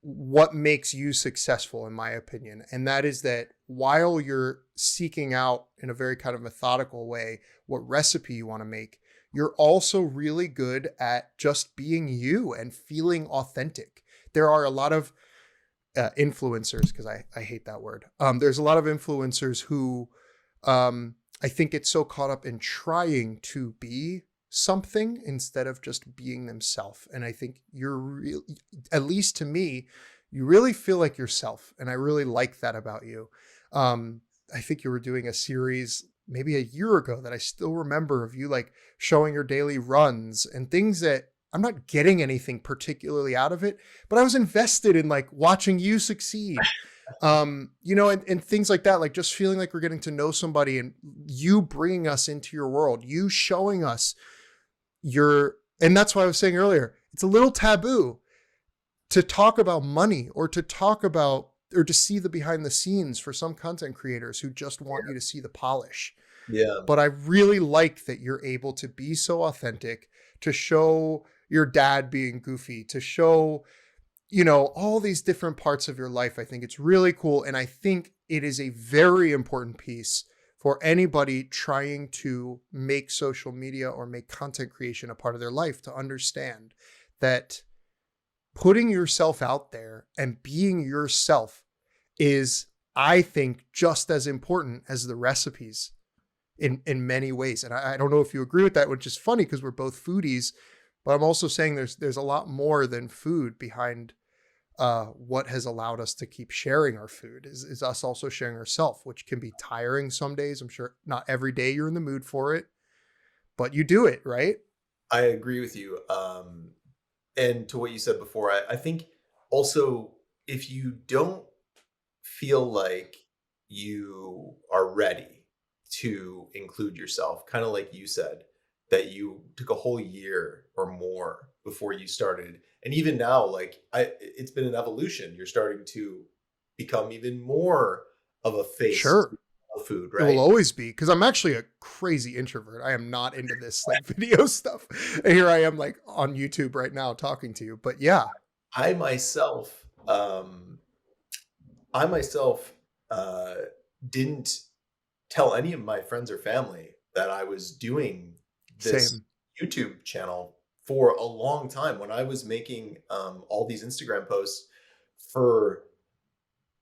what makes you successful, in my opinion. And that is that while you're seeking out in a very kind of methodical way what recipe you want to make, you're also really good at just being you and feeling authentic. There are a lot of influencers, because I hate that word. There's a lot of influencers who I think get so caught up in trying to be something instead of just being themselves. And I think you're real, at least to me, you really feel like yourself. And I really like that about you. I think you were doing a series maybe a year ago that I still remember of you like showing your daily runs and things that I'm not getting anything particularly out of it, but I was invested in like watching you succeed. And things like that, like just feeling like we're getting to know somebody and you bringing us into your world, you showing us and that's why I was saying earlier, it's a little taboo to talk about money or to talk about or to see the behind the scenes for some content creators who just want you to see the polish. Yeah. But I really like that you're able to be so authentic, to show your dad being goofy, to show, all these different parts of your life. I think it's really cool. And I think it is a very important piece for anybody trying to make social media or make content creation a part of their life to understand that putting yourself out there and being yourself is, I think, just as important as the recipes in many ways. And I don't know if you agree with that, which is funny because we're both foodies, but I'm also saying there's a lot more than food behind what has allowed us to keep sharing our food is us also sharing ourselves, which can be tiring some days. I'm sure not every day you're in the mood for it, but you do it, right? I agree with you. And to what you said before, I think also if you don't feel like you are ready to include yourself, kind of like you said, that you took a whole year or more before you started. And even now, like it's been an evolution. You're starting to become even more of a face Sure. of food, It will right? always be because I'm actually a crazy introvert. I am not into this like video stuff. And here I am like on YouTube right now talking to you. But yeah, I myself, um, I myself uh, didn't tell any of my friends or family that I was doing this same. YouTube channel for a long time. When I was making all these Instagram posts for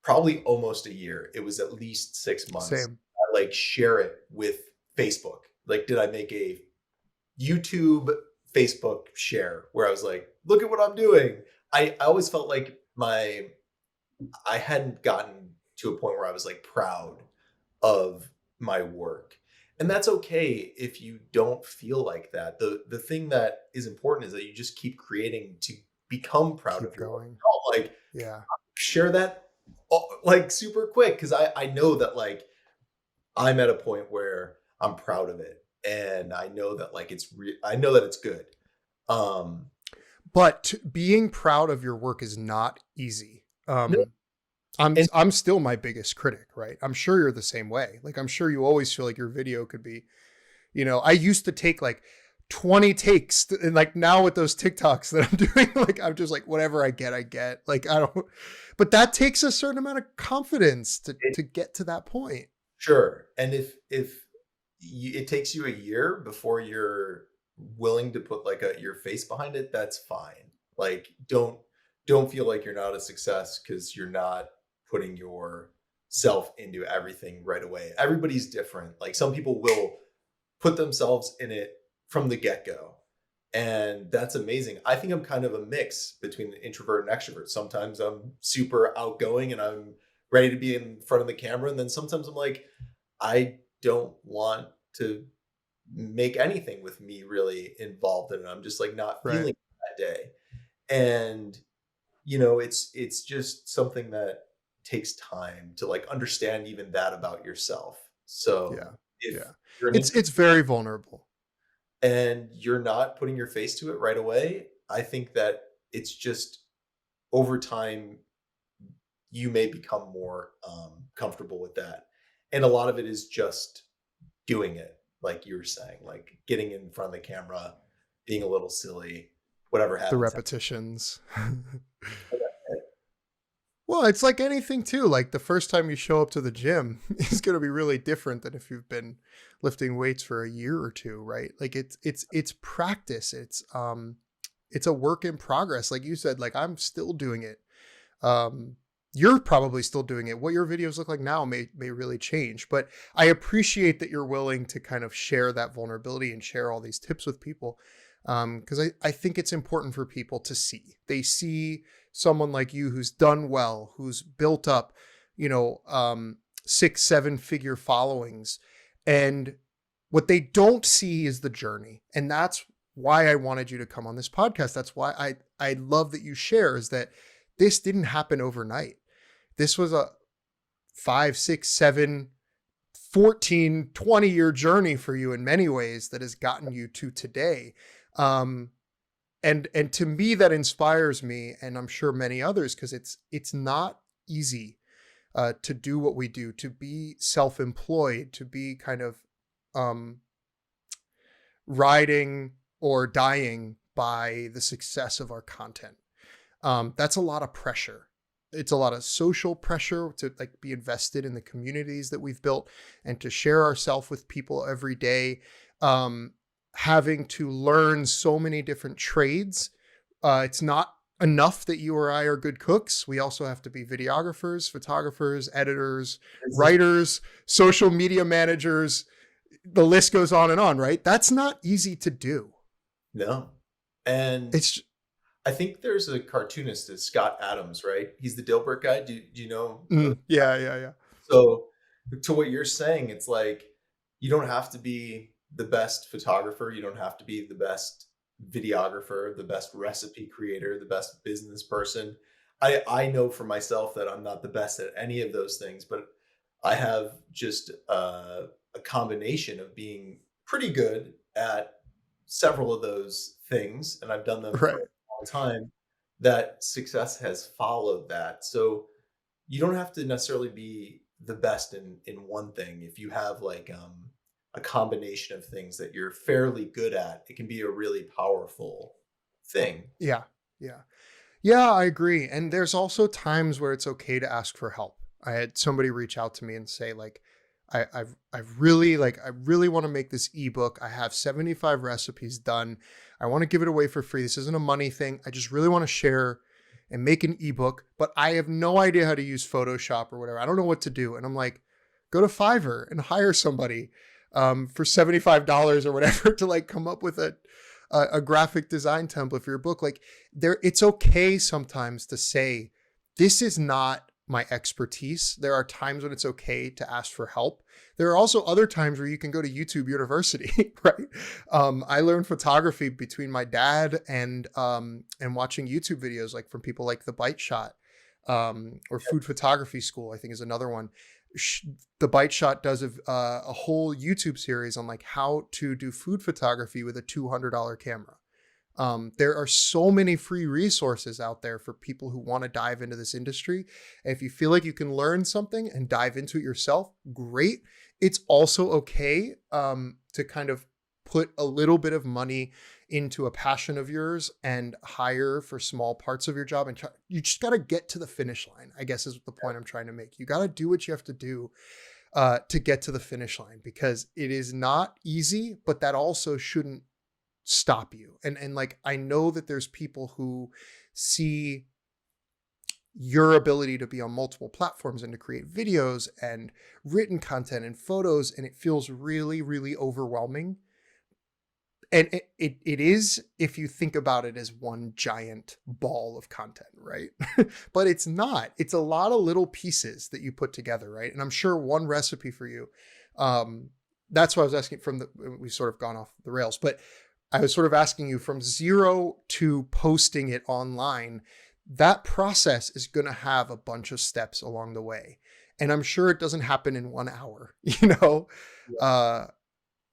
probably almost a year, it was at least 6 months. Same. I like share it with Facebook. Like, did I make a YouTube Facebook share where I was like, look at what I'm doing? I always felt like I hadn't gotten to a point where I was like proud of my work. And that's okay if you don't feel like that. The thing that is important is that you just keep creating to become proud of Keep your work. going. Don't like Yeah. share that like super quick because I know that like I'm at a point where I'm proud of it and I know that like I know that it's good. Um But being proud of your work is not easy. no, I'm and I'm still my biggest critic, right? I'm sure you're the same way. Like I'm sure you always feel like your video could be, I used to take like 20 takes. And like now with those TikToks that I'm doing, like, I'm just like, whatever I get. Like, I don't, but that takes a certain amount of confidence to get to that point. Sure. And if it takes you a year before you're willing to put like your face behind it, that's fine. Like don't feel like you're not a success because you're not putting yourself into everything right away. Everybody's different. Like some people will put themselves in it from the get-go. And that's amazing. I think I'm kind of a mix between an introvert and extrovert. Sometimes I'm super outgoing and I'm ready to be in front of the camera. And then sometimes I'm like, I don't want to make anything with me really involved in it. I'm just like not Right. feeling it that day. And it's just something that takes time to like understand even that about yourself. So Yeah. if Yeah. you're an It's very vulnerable. and you're not putting your face to it right away, I think that it's just over time you may become more comfortable with that. And a lot of it is just doing it, like you were saying, like getting in front of the camera, being a little silly, whatever The happens. repetitions. Well, it's like anything too. Like the first time you show up to the gym is going to be really different than if you've been lifting weights for a year or two, right? Like it's practice. It's a work in progress. Like you said, like I'm still doing it. You're probably still doing it. What your videos look like now may really change, but I appreciate that you're willing to kind of share that vulnerability and share all these tips with people. Because I think it's important for people to see. They see someone like you who's done well, who's built up, 6-7 figure followings. And what they don't see is the journey. And that's why I wanted you to come on this podcast. That's why I love that you share is that this didn't happen overnight. This was a 5, 6, 7, 14, 20-year journey for you in many ways that has gotten you to today. And to me, that inspires me, and I'm sure many others, because it's not easy to do what we do, to be self-employed, to be kind of riding or dying by the success of our content. That's a lot of pressure. It's a lot of social pressure to like be invested in the communities that we've built and to share ourselves with people every day. Having to learn so many different trades. It's not enough that you or I are good cooks. We also have to be videographers, photographers, editors, writers, social media managers. The list goes on and on, right? That's not easy to do. No. And It's I think there's a cartoonist, it's Scott Adams, right? He's the Dilbert guy. Do you know? yeah. So to what you're saying, it's like you don't have to be the best photographer. You don't have to be the best videographer, the best recipe creator, the best business person. I know for myself that I'm not the best at any of those things, but I have just a combination of being pretty good at several of those things, and I've done them for Right. a long time. That success has followed that. So you don't have to necessarily be the best in one thing. If you have like a combination of things that you're fairly good at, it can be a really powerful thing. Yeah. Yeah, I agree. And there's also times where it's okay to ask for help. I had somebody reach out to me and say, like, I really want to make this ebook. I have 75 recipes done. I want to give it away for free. This isn't a money thing. I just really want to share and make an ebook, but I have no idea how to use Photoshop or whatever. I don't know what to do. And I'm like, go to Fiverr and hire somebody for $75 or whatever to like come up with a graphic design template for your book. Like it's okay sometimes to say, this is not my expertise. There are times when it's okay to ask for help. There are also other times where you can go to YouTube University, right? I learned photography between my dad and watching YouTube videos, like from people like The Bite Shot, or Food Photography School, I think is another one. The Bite Shot does a whole YouTube series on like how to do food photography with a $200 camera. There are so many free resources out there for people who want to dive into this industry. And if you feel like you can learn something and dive into it yourself, great. It's also okay to kind of put a little bit of money into a passion of yours and hire for small parts of your job, and you just got to get to the finish line, I guess is the point I'm trying to make. You got to do what you have to do to get to the finish line, because it is not easy, but that also shouldn't stop you. And like, I know that there's people who see your ability to be on multiple platforms and to create videos and written content and photos, and it feels really, really overwhelming. And it is, if you think about it as one giant ball of content, right? But it's not. It's a lot of little pieces that you put together, right? And I'm sure one recipe for you, that's why I was asking we've sort of gone off the rails, but I was sort of asking you, from zero to posting it online, that process is going to have a bunch of steps along the way. And I'm sure it doesn't happen in 1 hour,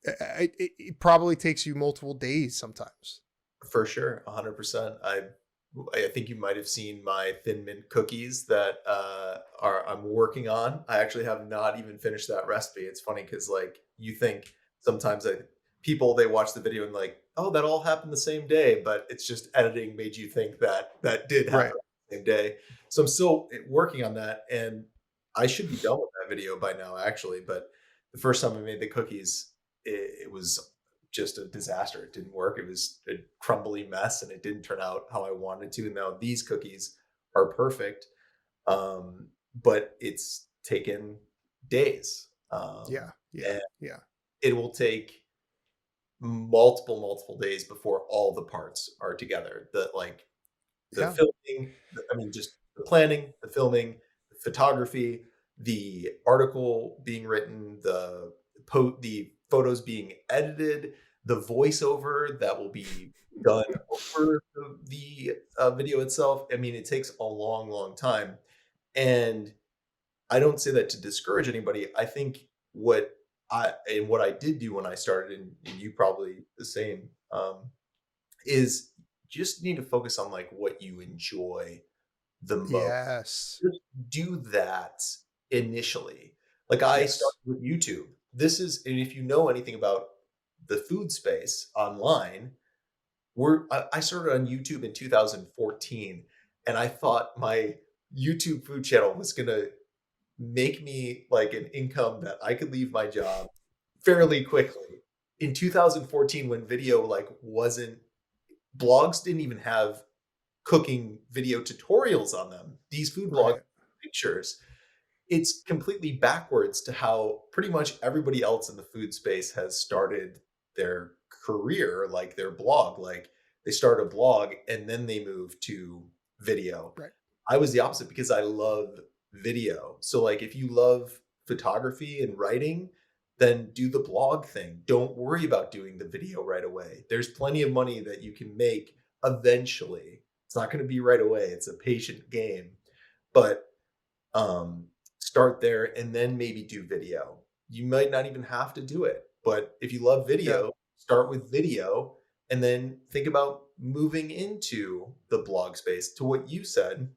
it probably takes you multiple days sometimes. For sure, 100%. I think you might have seen my Thin Mint cookies that I'm working on. I actually have not even finished that recipe. It's funny because, like, you think sometimes people, they watch the video and like, oh, that all happened the same day, but it's just editing made you think that did happen Right. the same day. So I'm still working on that, and I should be done with that video by now, actually. But the first time I made the cookies, it was just a disaster. It didn't work. It was a crumbly mess, and it didn't turn out how I wanted to. And now these cookies are perfect, but it's taken days. Yeah. And Yeah. it will take multiple days before all the parts are together. The Yeah. filming, just the planning, the filming, the photography, the article being written, the photos being edited, the voiceover that will be done over the video itself. It takes a long time. And I don't say that to discourage anybody. I think what I did do when I started, and you probably the same, is just need to focus on like what you enjoy the most. Yes. Just do that initially. Like, I Yes. started with YouTube. And if you know anything about the food space online, I started on YouTube in 2014, and I thought my YouTube food channel was gonna make me like an income that I could leave my job fairly quickly. In 2014, when video like wasn't blogs didn't even have cooking video tutorials on them. These food blogs, Right. pictures. It's completely backwards to how pretty much everybody else in the food space has started their career, like their blog. Like, they start a blog and then they move to video. Right. I was the opposite because I love video. So like, if you love photography and writing, then do the blog thing. Don't worry about doing the video right away. There's plenty of money that you can make eventually. It's not going to be right away. It's a patient game. But start there and then maybe do video. You might not even have to do it. But if you love Yeah. video, start with video and then think about moving into the blog space. To what you said,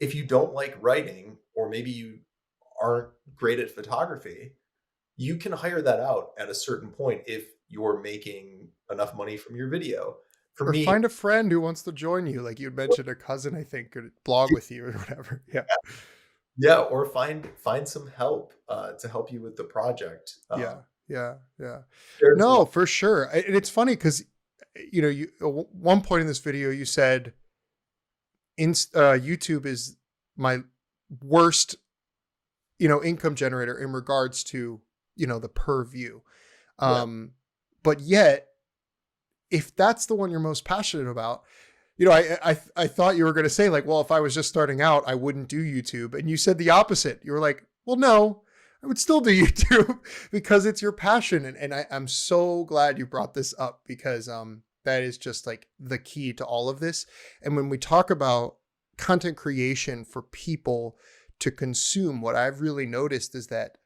if you don't like writing, or maybe you aren't great at photography, you can hire that out at a certain point if you're making enough money from your video. For Or me, find a friend who wants to join you. Like, you mentioned a cousin, I think, or blog with you or whatever. Yeah. yeah, or find some help to help you with the project. Yeah. Yeah. Yeah. There's a No, lot. for sure. And it's funny because, you at one point in this video, you said YouTube is my worst, income generator in regards to, the per view. Yeah, But yet, if that's the one you're most passionate about, I thought you were going to say like, well, if I was just starting out, I wouldn't do YouTube. And you said the opposite. You were like, well, no, I would still do YouTube because it's your passion. And I'm so glad you brought this up, because that is just like the key to all of this. And when we talk about content creation for people to consume, what I've really noticed is that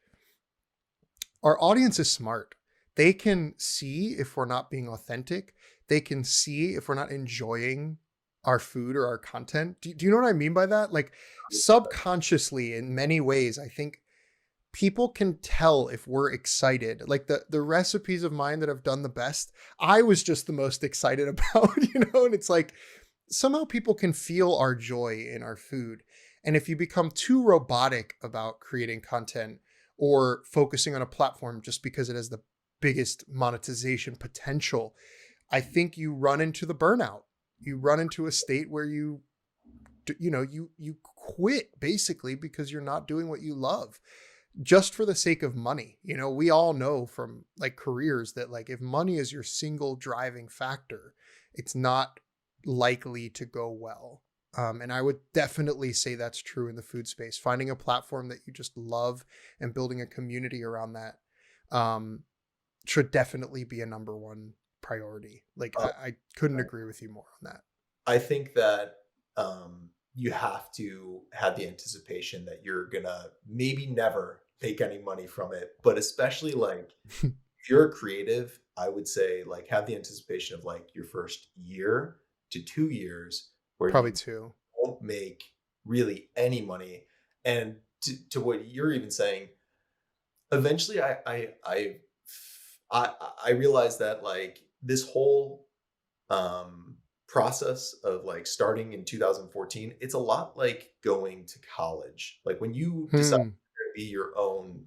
our audience is smart. They can see if we're not being authentic. They can see if we're not enjoying our food or our content. Do you know what I mean by that? Like, subconsciously, in many ways, I think people can tell if we're excited. Like the recipes of mine that have done the best, I was just the most excited about, and it's like somehow people can feel our joy in our food. And if you become too robotic about creating content or focusing on a platform just because it has the biggest monetization potential, I think you run into the burnout. You run into a state where you quit basically because you're not doing what you love just for the sake of money. We all know from like careers that like if money is your single driving factor, it's not likely to go well. And I would definitely say that's true in the food space. Finding a platform that you just love and building a community around that should definitely be a number one priority. Like I couldn't agree with you more on that. I think that you have to have the anticipation that you're gonna maybe never make any money from it, but especially like if you're a creative, I would say like have the anticipation of like your first year to 2 years where Probably you two. won't make really any money. And to what you're even saying, eventually I realized that like this whole process of like starting in 2014, it's a lot like going to college. Like when you decide Hmm. to be your own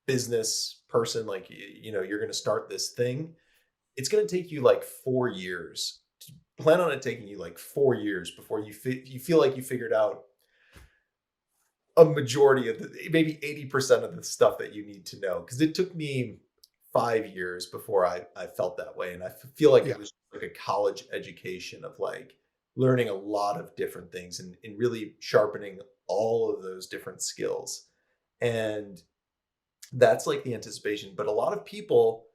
business person, like you're going to start this thing, it's going to take you like 4 years. Plan on it taking you like 4 years before you feel like you figured out a majority of the maybe 80% of the stuff that you need to know. Because it took me 5 years before I felt that way. And I feel like it Yeah. was like a college education of like learning a lot of different things and really sharpening all of those different skills. And that's like the anticipation. But a lot of people,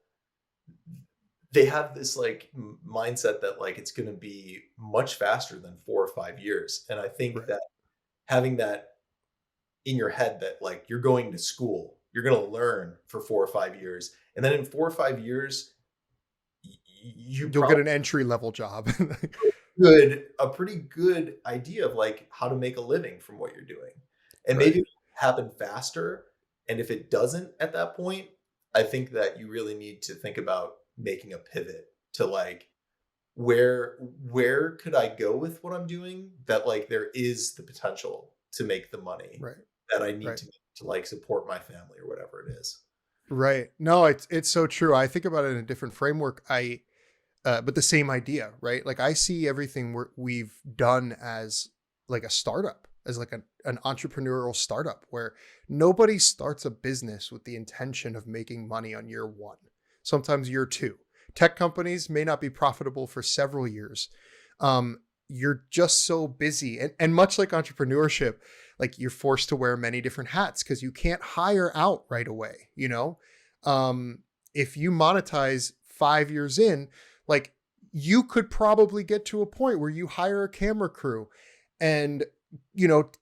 they have this like mindset that like it's going to be much faster than 4 or 5 years. And I think Right. that having that in your head that like you're going to school, you're going to learn for 4 or 5 years, and then in 4 or 5 years, you You'll get probably an entry level job. good a pretty good idea of like how to make a living from what you're doing, and maybe Right. it'll happen faster. And if it doesn't at that point, I think that you really need to think about making a pivot to like where could I go with what I'm doing that like there is the potential to make the money Right. that I need Right. to make to like support my family or whatever it is. Right. No, it's so true. I think about it in a different framework. But the same idea, right? Like I see everything we've done as like a startup, as like an entrepreneurial startup where nobody starts a business with the intention of making money on year one, sometimes year two. Tech companies may not be profitable for several years. You're just so busy. And much like entrepreneurship, like you're forced to wear many different hats because you can't hire out right away. Um, if you monetize 5 years in, like you could probably get to a point where you hire a camera crew and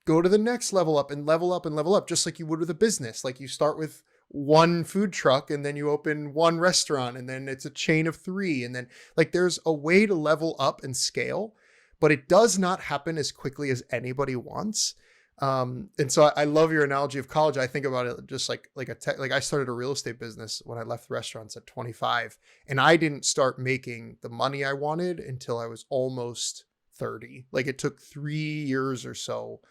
go to the next level up and level up and level up, just like you would with a business. Like you start with one food truck and then you open one restaurant and then it's a chain of three. And then like there's a way to level up and scale, but it does not happen as quickly as anybody wants. And so I love your analogy of college. I think about it just like like I started a real estate business when I left the restaurants at 25, and I didn't start making the money I wanted until I was almost 30. Like it took 3 years or so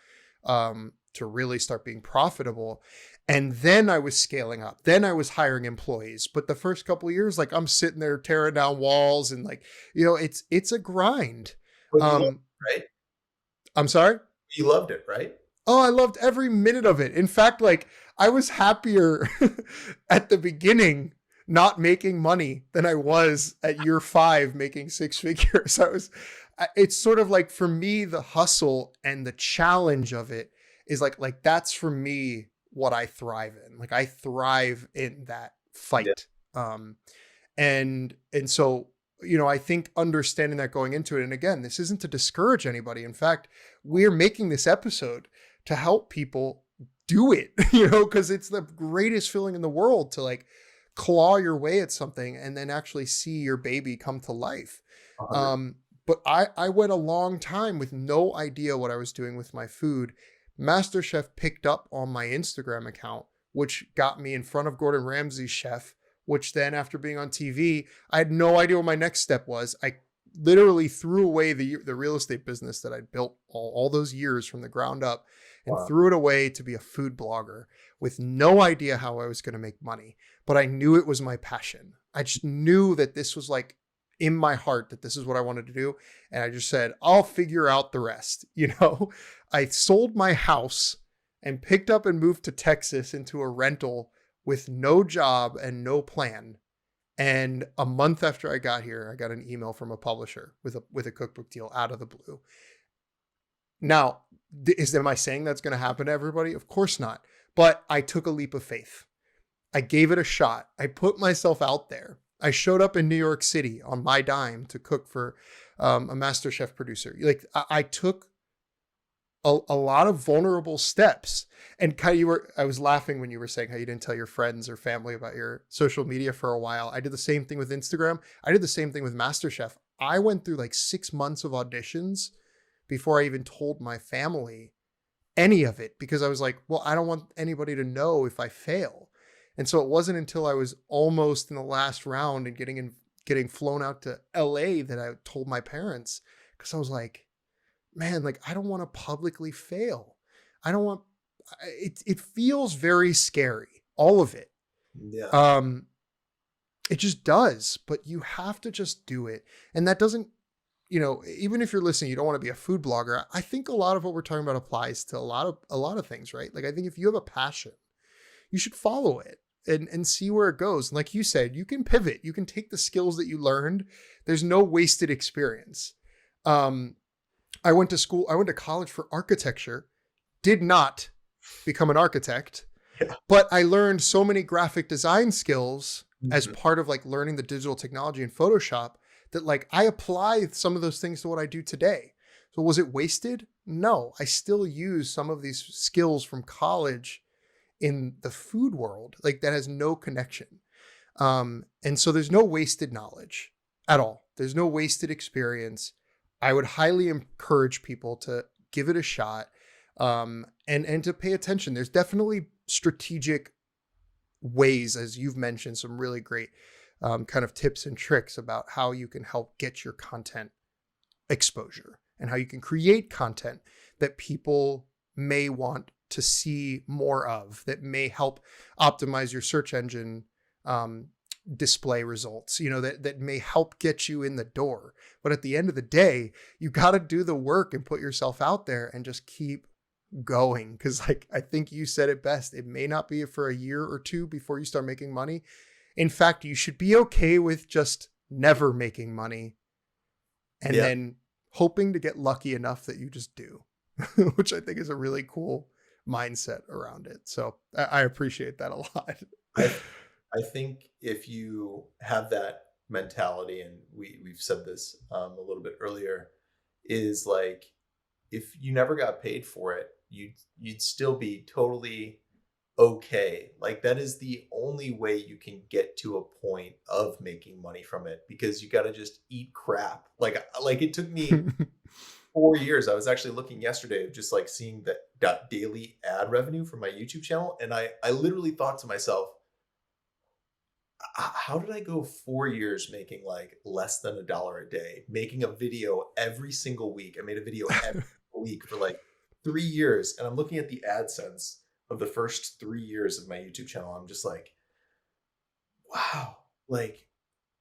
to really start being profitable. And then I was scaling up. Then I was hiring employees. But the first couple of years, like I'm sitting there tearing down walls and like, it's a grind. But you loved Um, it, right? I'm sorry. You loved it, right? Oh, I loved every minute of it. In fact, like I was happier at the beginning not making money than I was at year 5 making six figures. It's sort of like for me, the hustle and the challenge of it is like that's for me what I thrive in. Like I thrive in that Yeah. fight. And so, I think understanding that going into it, and again, this isn't to discourage anybody. In fact, we're making this episode to help people do it, because it's the greatest feeling in the world to like claw your way at something and then actually see your baby come to life. 100. But I went a long time with no idea what I was doing with my food, MasterChef picked up on my Instagram account, which got me in front of Gordon Ramsay's chef, which then after being on TV, I had no idea what my next step was. I literally threw away the real estate business that I'd built all those years from the ground up and Wow. threw it away to be a food blogger with no idea how I was going to make money. But I knew it was my passion. I just knew that this was like in my heart, that this is what I wanted to do. And I just said, I'll figure out the rest. I sold my house and picked up and moved to Texas into a rental with no job and no plan. And a month after I got here, I got an email from a publisher with a cookbook deal out of the blue. Now, am I saying that's going to happen to everybody? Of course not. But I took a leap of faith. I gave it a shot. I put myself out there. I showed up in New York City on my dime to cook for a MasterChef producer. Like I took a lot of vulnerable steps. And Kai, I was laughing when you were saying how you didn't tell your friends or family about your social media for a while. I did the same thing with Instagram. I did the same thing with MasterChef. I went through like 6 months of auditions before I even told my family any of it, because I was like, well, I don't want anybody to know if I fail. And so it wasn't until I was almost in the last round and getting flown out to LA that I told my parents, because I was like, man, like I don't want to publicly fail. I don't want it feels very scary, all of it. Yeah. It just does, but you have to just do it. And that doesn't, even if you're listening, you don't want to be a food blogger. I think a lot of what we're talking about applies to a lot of things, right? Like I think if you have a passion, you should follow it and see where it goes. And like you said, you can pivot, you can take the skills that you learned. There's no wasted experience. I went to college for architecture, did not become an architect, Yeah. but I learned so many graphic design skills as Mhm. part of like learning the digital technology in Photoshop that like I apply some of those things to what I do today. So was it wasted? No, I still use some of these skills from college in the food world, like that has no connection. And so there's no wasted knowledge at all. There's no wasted experience. I would highly encourage people to give it a shot, and to pay attention. There's definitely strategic ways, as you've mentioned, some really great kind of tips and tricks about how you can help get your content exposure and how you can create content that people may want to see more of, that may help optimize your search engine display results, that may help get you in the door. But at the end of the day, you got to do the work and put yourself out there and just keep going. Because like, I think you said it best, it may not be for a year or two before you start making money. In fact, you should be okay with just never making money and Yeah. then hoping to get lucky enough that you just do, which I think is a really cool mindset around it. So I appreciate that a lot. I I think if you have that mentality, and we've said this a little bit earlier, is like if you never got paid for it, you'd still be totally okay. Like that is the only way you can get to a point of making money from it, because you got to just eat crap. Like it took me 4 years. I was actually looking yesterday of just like seeing that daily ad revenue for my YouTube channel, and I literally thought to myself, how did I go 4 years making like less than $1 a day, making a video every single week? I made a video every week for like 3 years. And I'm looking at the AdSense of the first 3 years of my YouTube channel. I'm just like, wow, like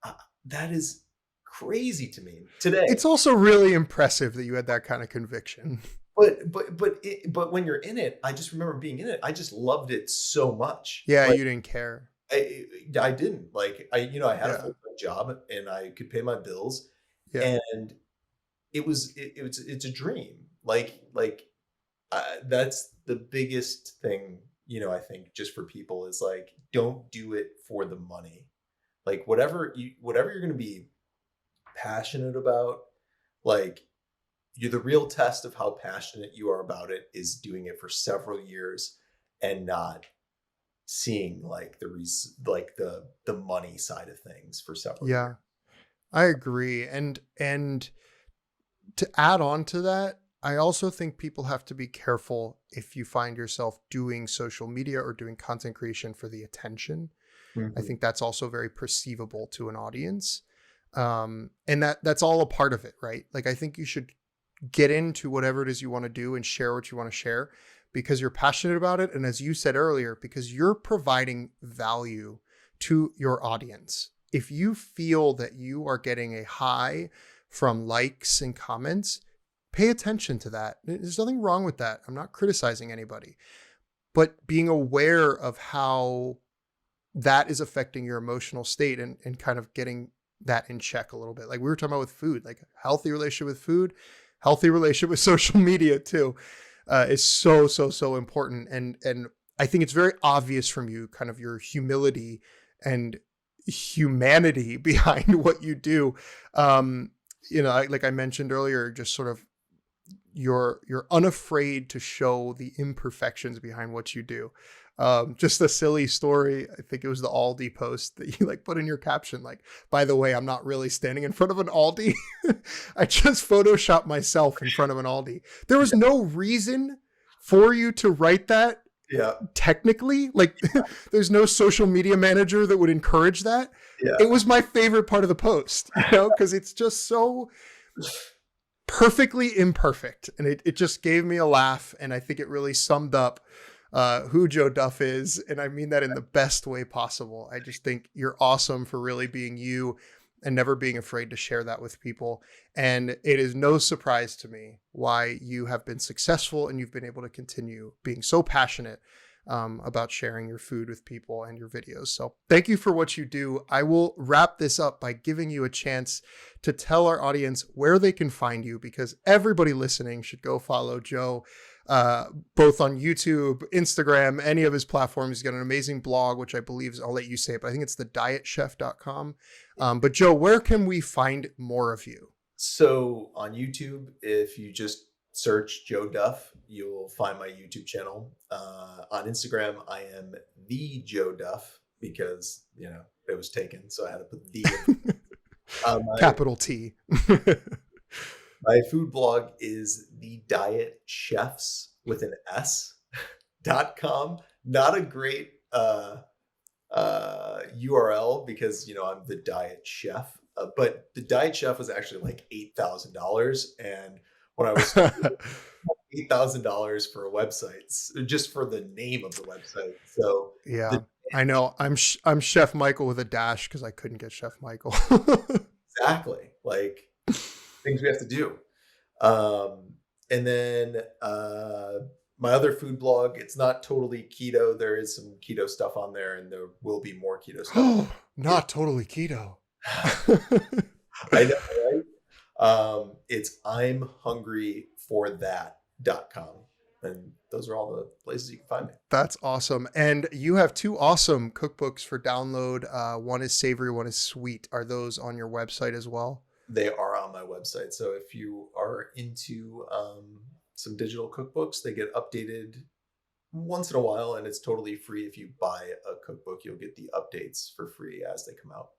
uh, that is crazy to me today. It's also really impressive that you had that kind of conviction. But when you're in it, I just remember being in it. I just loved it so much. Yeah, Like you didn't care. I didn't like I had a Yeah. full-time job and I could pay my bills, Yeah. and it's a dream. That's the biggest thing, I think just for people is like, don't do it for the money. Like whatever you're going to be passionate about, like the real test of how passionate you are about it is doing it for several years and not seeing like the money side of things for several years. Yeah, I agree. And to add on to that, I also think people have to be careful if you find yourself doing social media or doing content creation for the attention. I Mhm. think that's also very perceivable to an audience. And that's all a part of it, right? Like, I think you should get into whatever it is you want to do and share what you want to share because you're passionate about it. And as you said earlier, because you're providing value to your audience. If you feel that you are getting a high from likes and comments, pay attention to that. There's nothing wrong with that. I'm not criticizing anybody, but being aware of how that is affecting your emotional state and kind of getting that in check a little bit. Like we were talking about with food, like healthy relationship with food, healthy relationship with social media too, is so important. And I think it's very obvious from you, kind of your humility and humanity behind what you do. Like I mentioned earlier, just sort of you're unafraid to show the imperfections behind what you do. Just a silly story. I think it was the Aldi post that you like put in your caption. Like, by the way, I'm not really standing in front of an Aldi. I just photoshopped myself in front of an Aldi. There was no reason for you to write that Yeah. technically. Like, there's no social media manager that would encourage that. Yeah. It was my favorite part of the post, because it's just so perfectly imperfect. And it just gave me a laugh. And I think it really summed up who Joe Duff is. And I mean that in the best way possible. I just think you're awesome for really being you and never being afraid to share that with people. And it is no surprise to me why you have been successful and you've been able to continue being so passionate about sharing your food with people and your videos. So thank you for what you do. I will wrap this up by giving you a chance to tell our audience where they can find you, because everybody listening should go follow Joe, both on YouTube, Instagram, any of his platforms. He's got an amazing blog, which I believe is, I'll let you say it, but I think it's thedietchef.com. But Joe, where can we find more of you? So on YouTube, if you just search Joe Duff, you'll find my YouTube channel. On Instagram, I am the Joe Duff because, it was taken. So I had to put the. Capital T. My food blog is the Diet Chefs with an S.com. Not a great URL because, I'm the Diet Chef. But the Diet Chef was actually like $8,000. And when I was $8,000 for a website, just for the name of the website. So yeah, I know. I'm Chef Michael with a dash because I couldn't get Chef Michael. Exactly. Like things we have to do. And then my other food blog, it's not totally keto. There is some keto stuff on there, and there will be more keto stuff. Not totally keto. I know, right? It's imhungryforthat.com. And those are all the places you can find me. That's awesome. And you have two awesome cookbooks for download. One is savory, one is sweet. Are those on your website as well? They are on my website. So if you are into some digital cookbooks, they get updated once in a while, and it's totally free. If you buy a cookbook, you'll get the updates for free as they come out.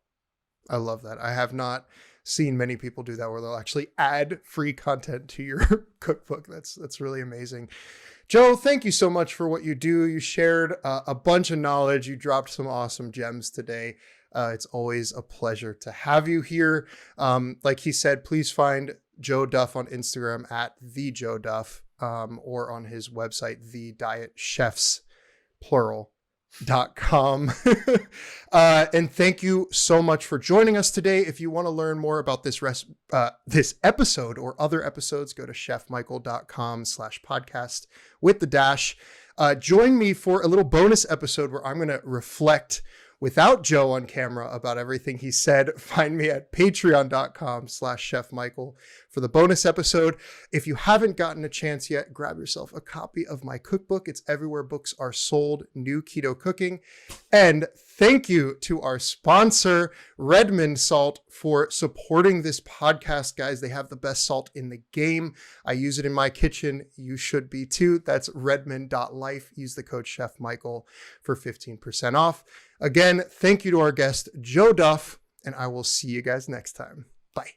I love that. I have not seen many people do that where they'll actually add free content to your cookbook. That's really amazing. Joe, thank you so much for what you do. You shared a bunch of knowledge. You dropped some awesome gems today. It's always a pleasure to have you here. Like he said, please find Joe Duff on Instagram at the Joe Duff, or on his website, the Diet Chefs, plural.com. And thank you so much for joining us today. If you want to learn more about this episode or other episodes, go to chefmichael.com/podcast with the dash. Join me for a little bonus episode where I'm going to reflect without Joe on camera about everything he said. Find me at patreon.com/chefmichael for the bonus episode. If you haven't gotten a chance yet, grab yourself a copy of my cookbook. It's everywhere books are sold, New Keto Cooking. And thank you to our sponsor, Redmond Salt, for supporting this podcast, guys. They have the best salt in the game. I use it in my kitchen. You should be too. That's redmond.life. Use the code Chef Michael for 15% off. Again, thank you to our guest, Joe Duff, and I will see you guys next time. Bye.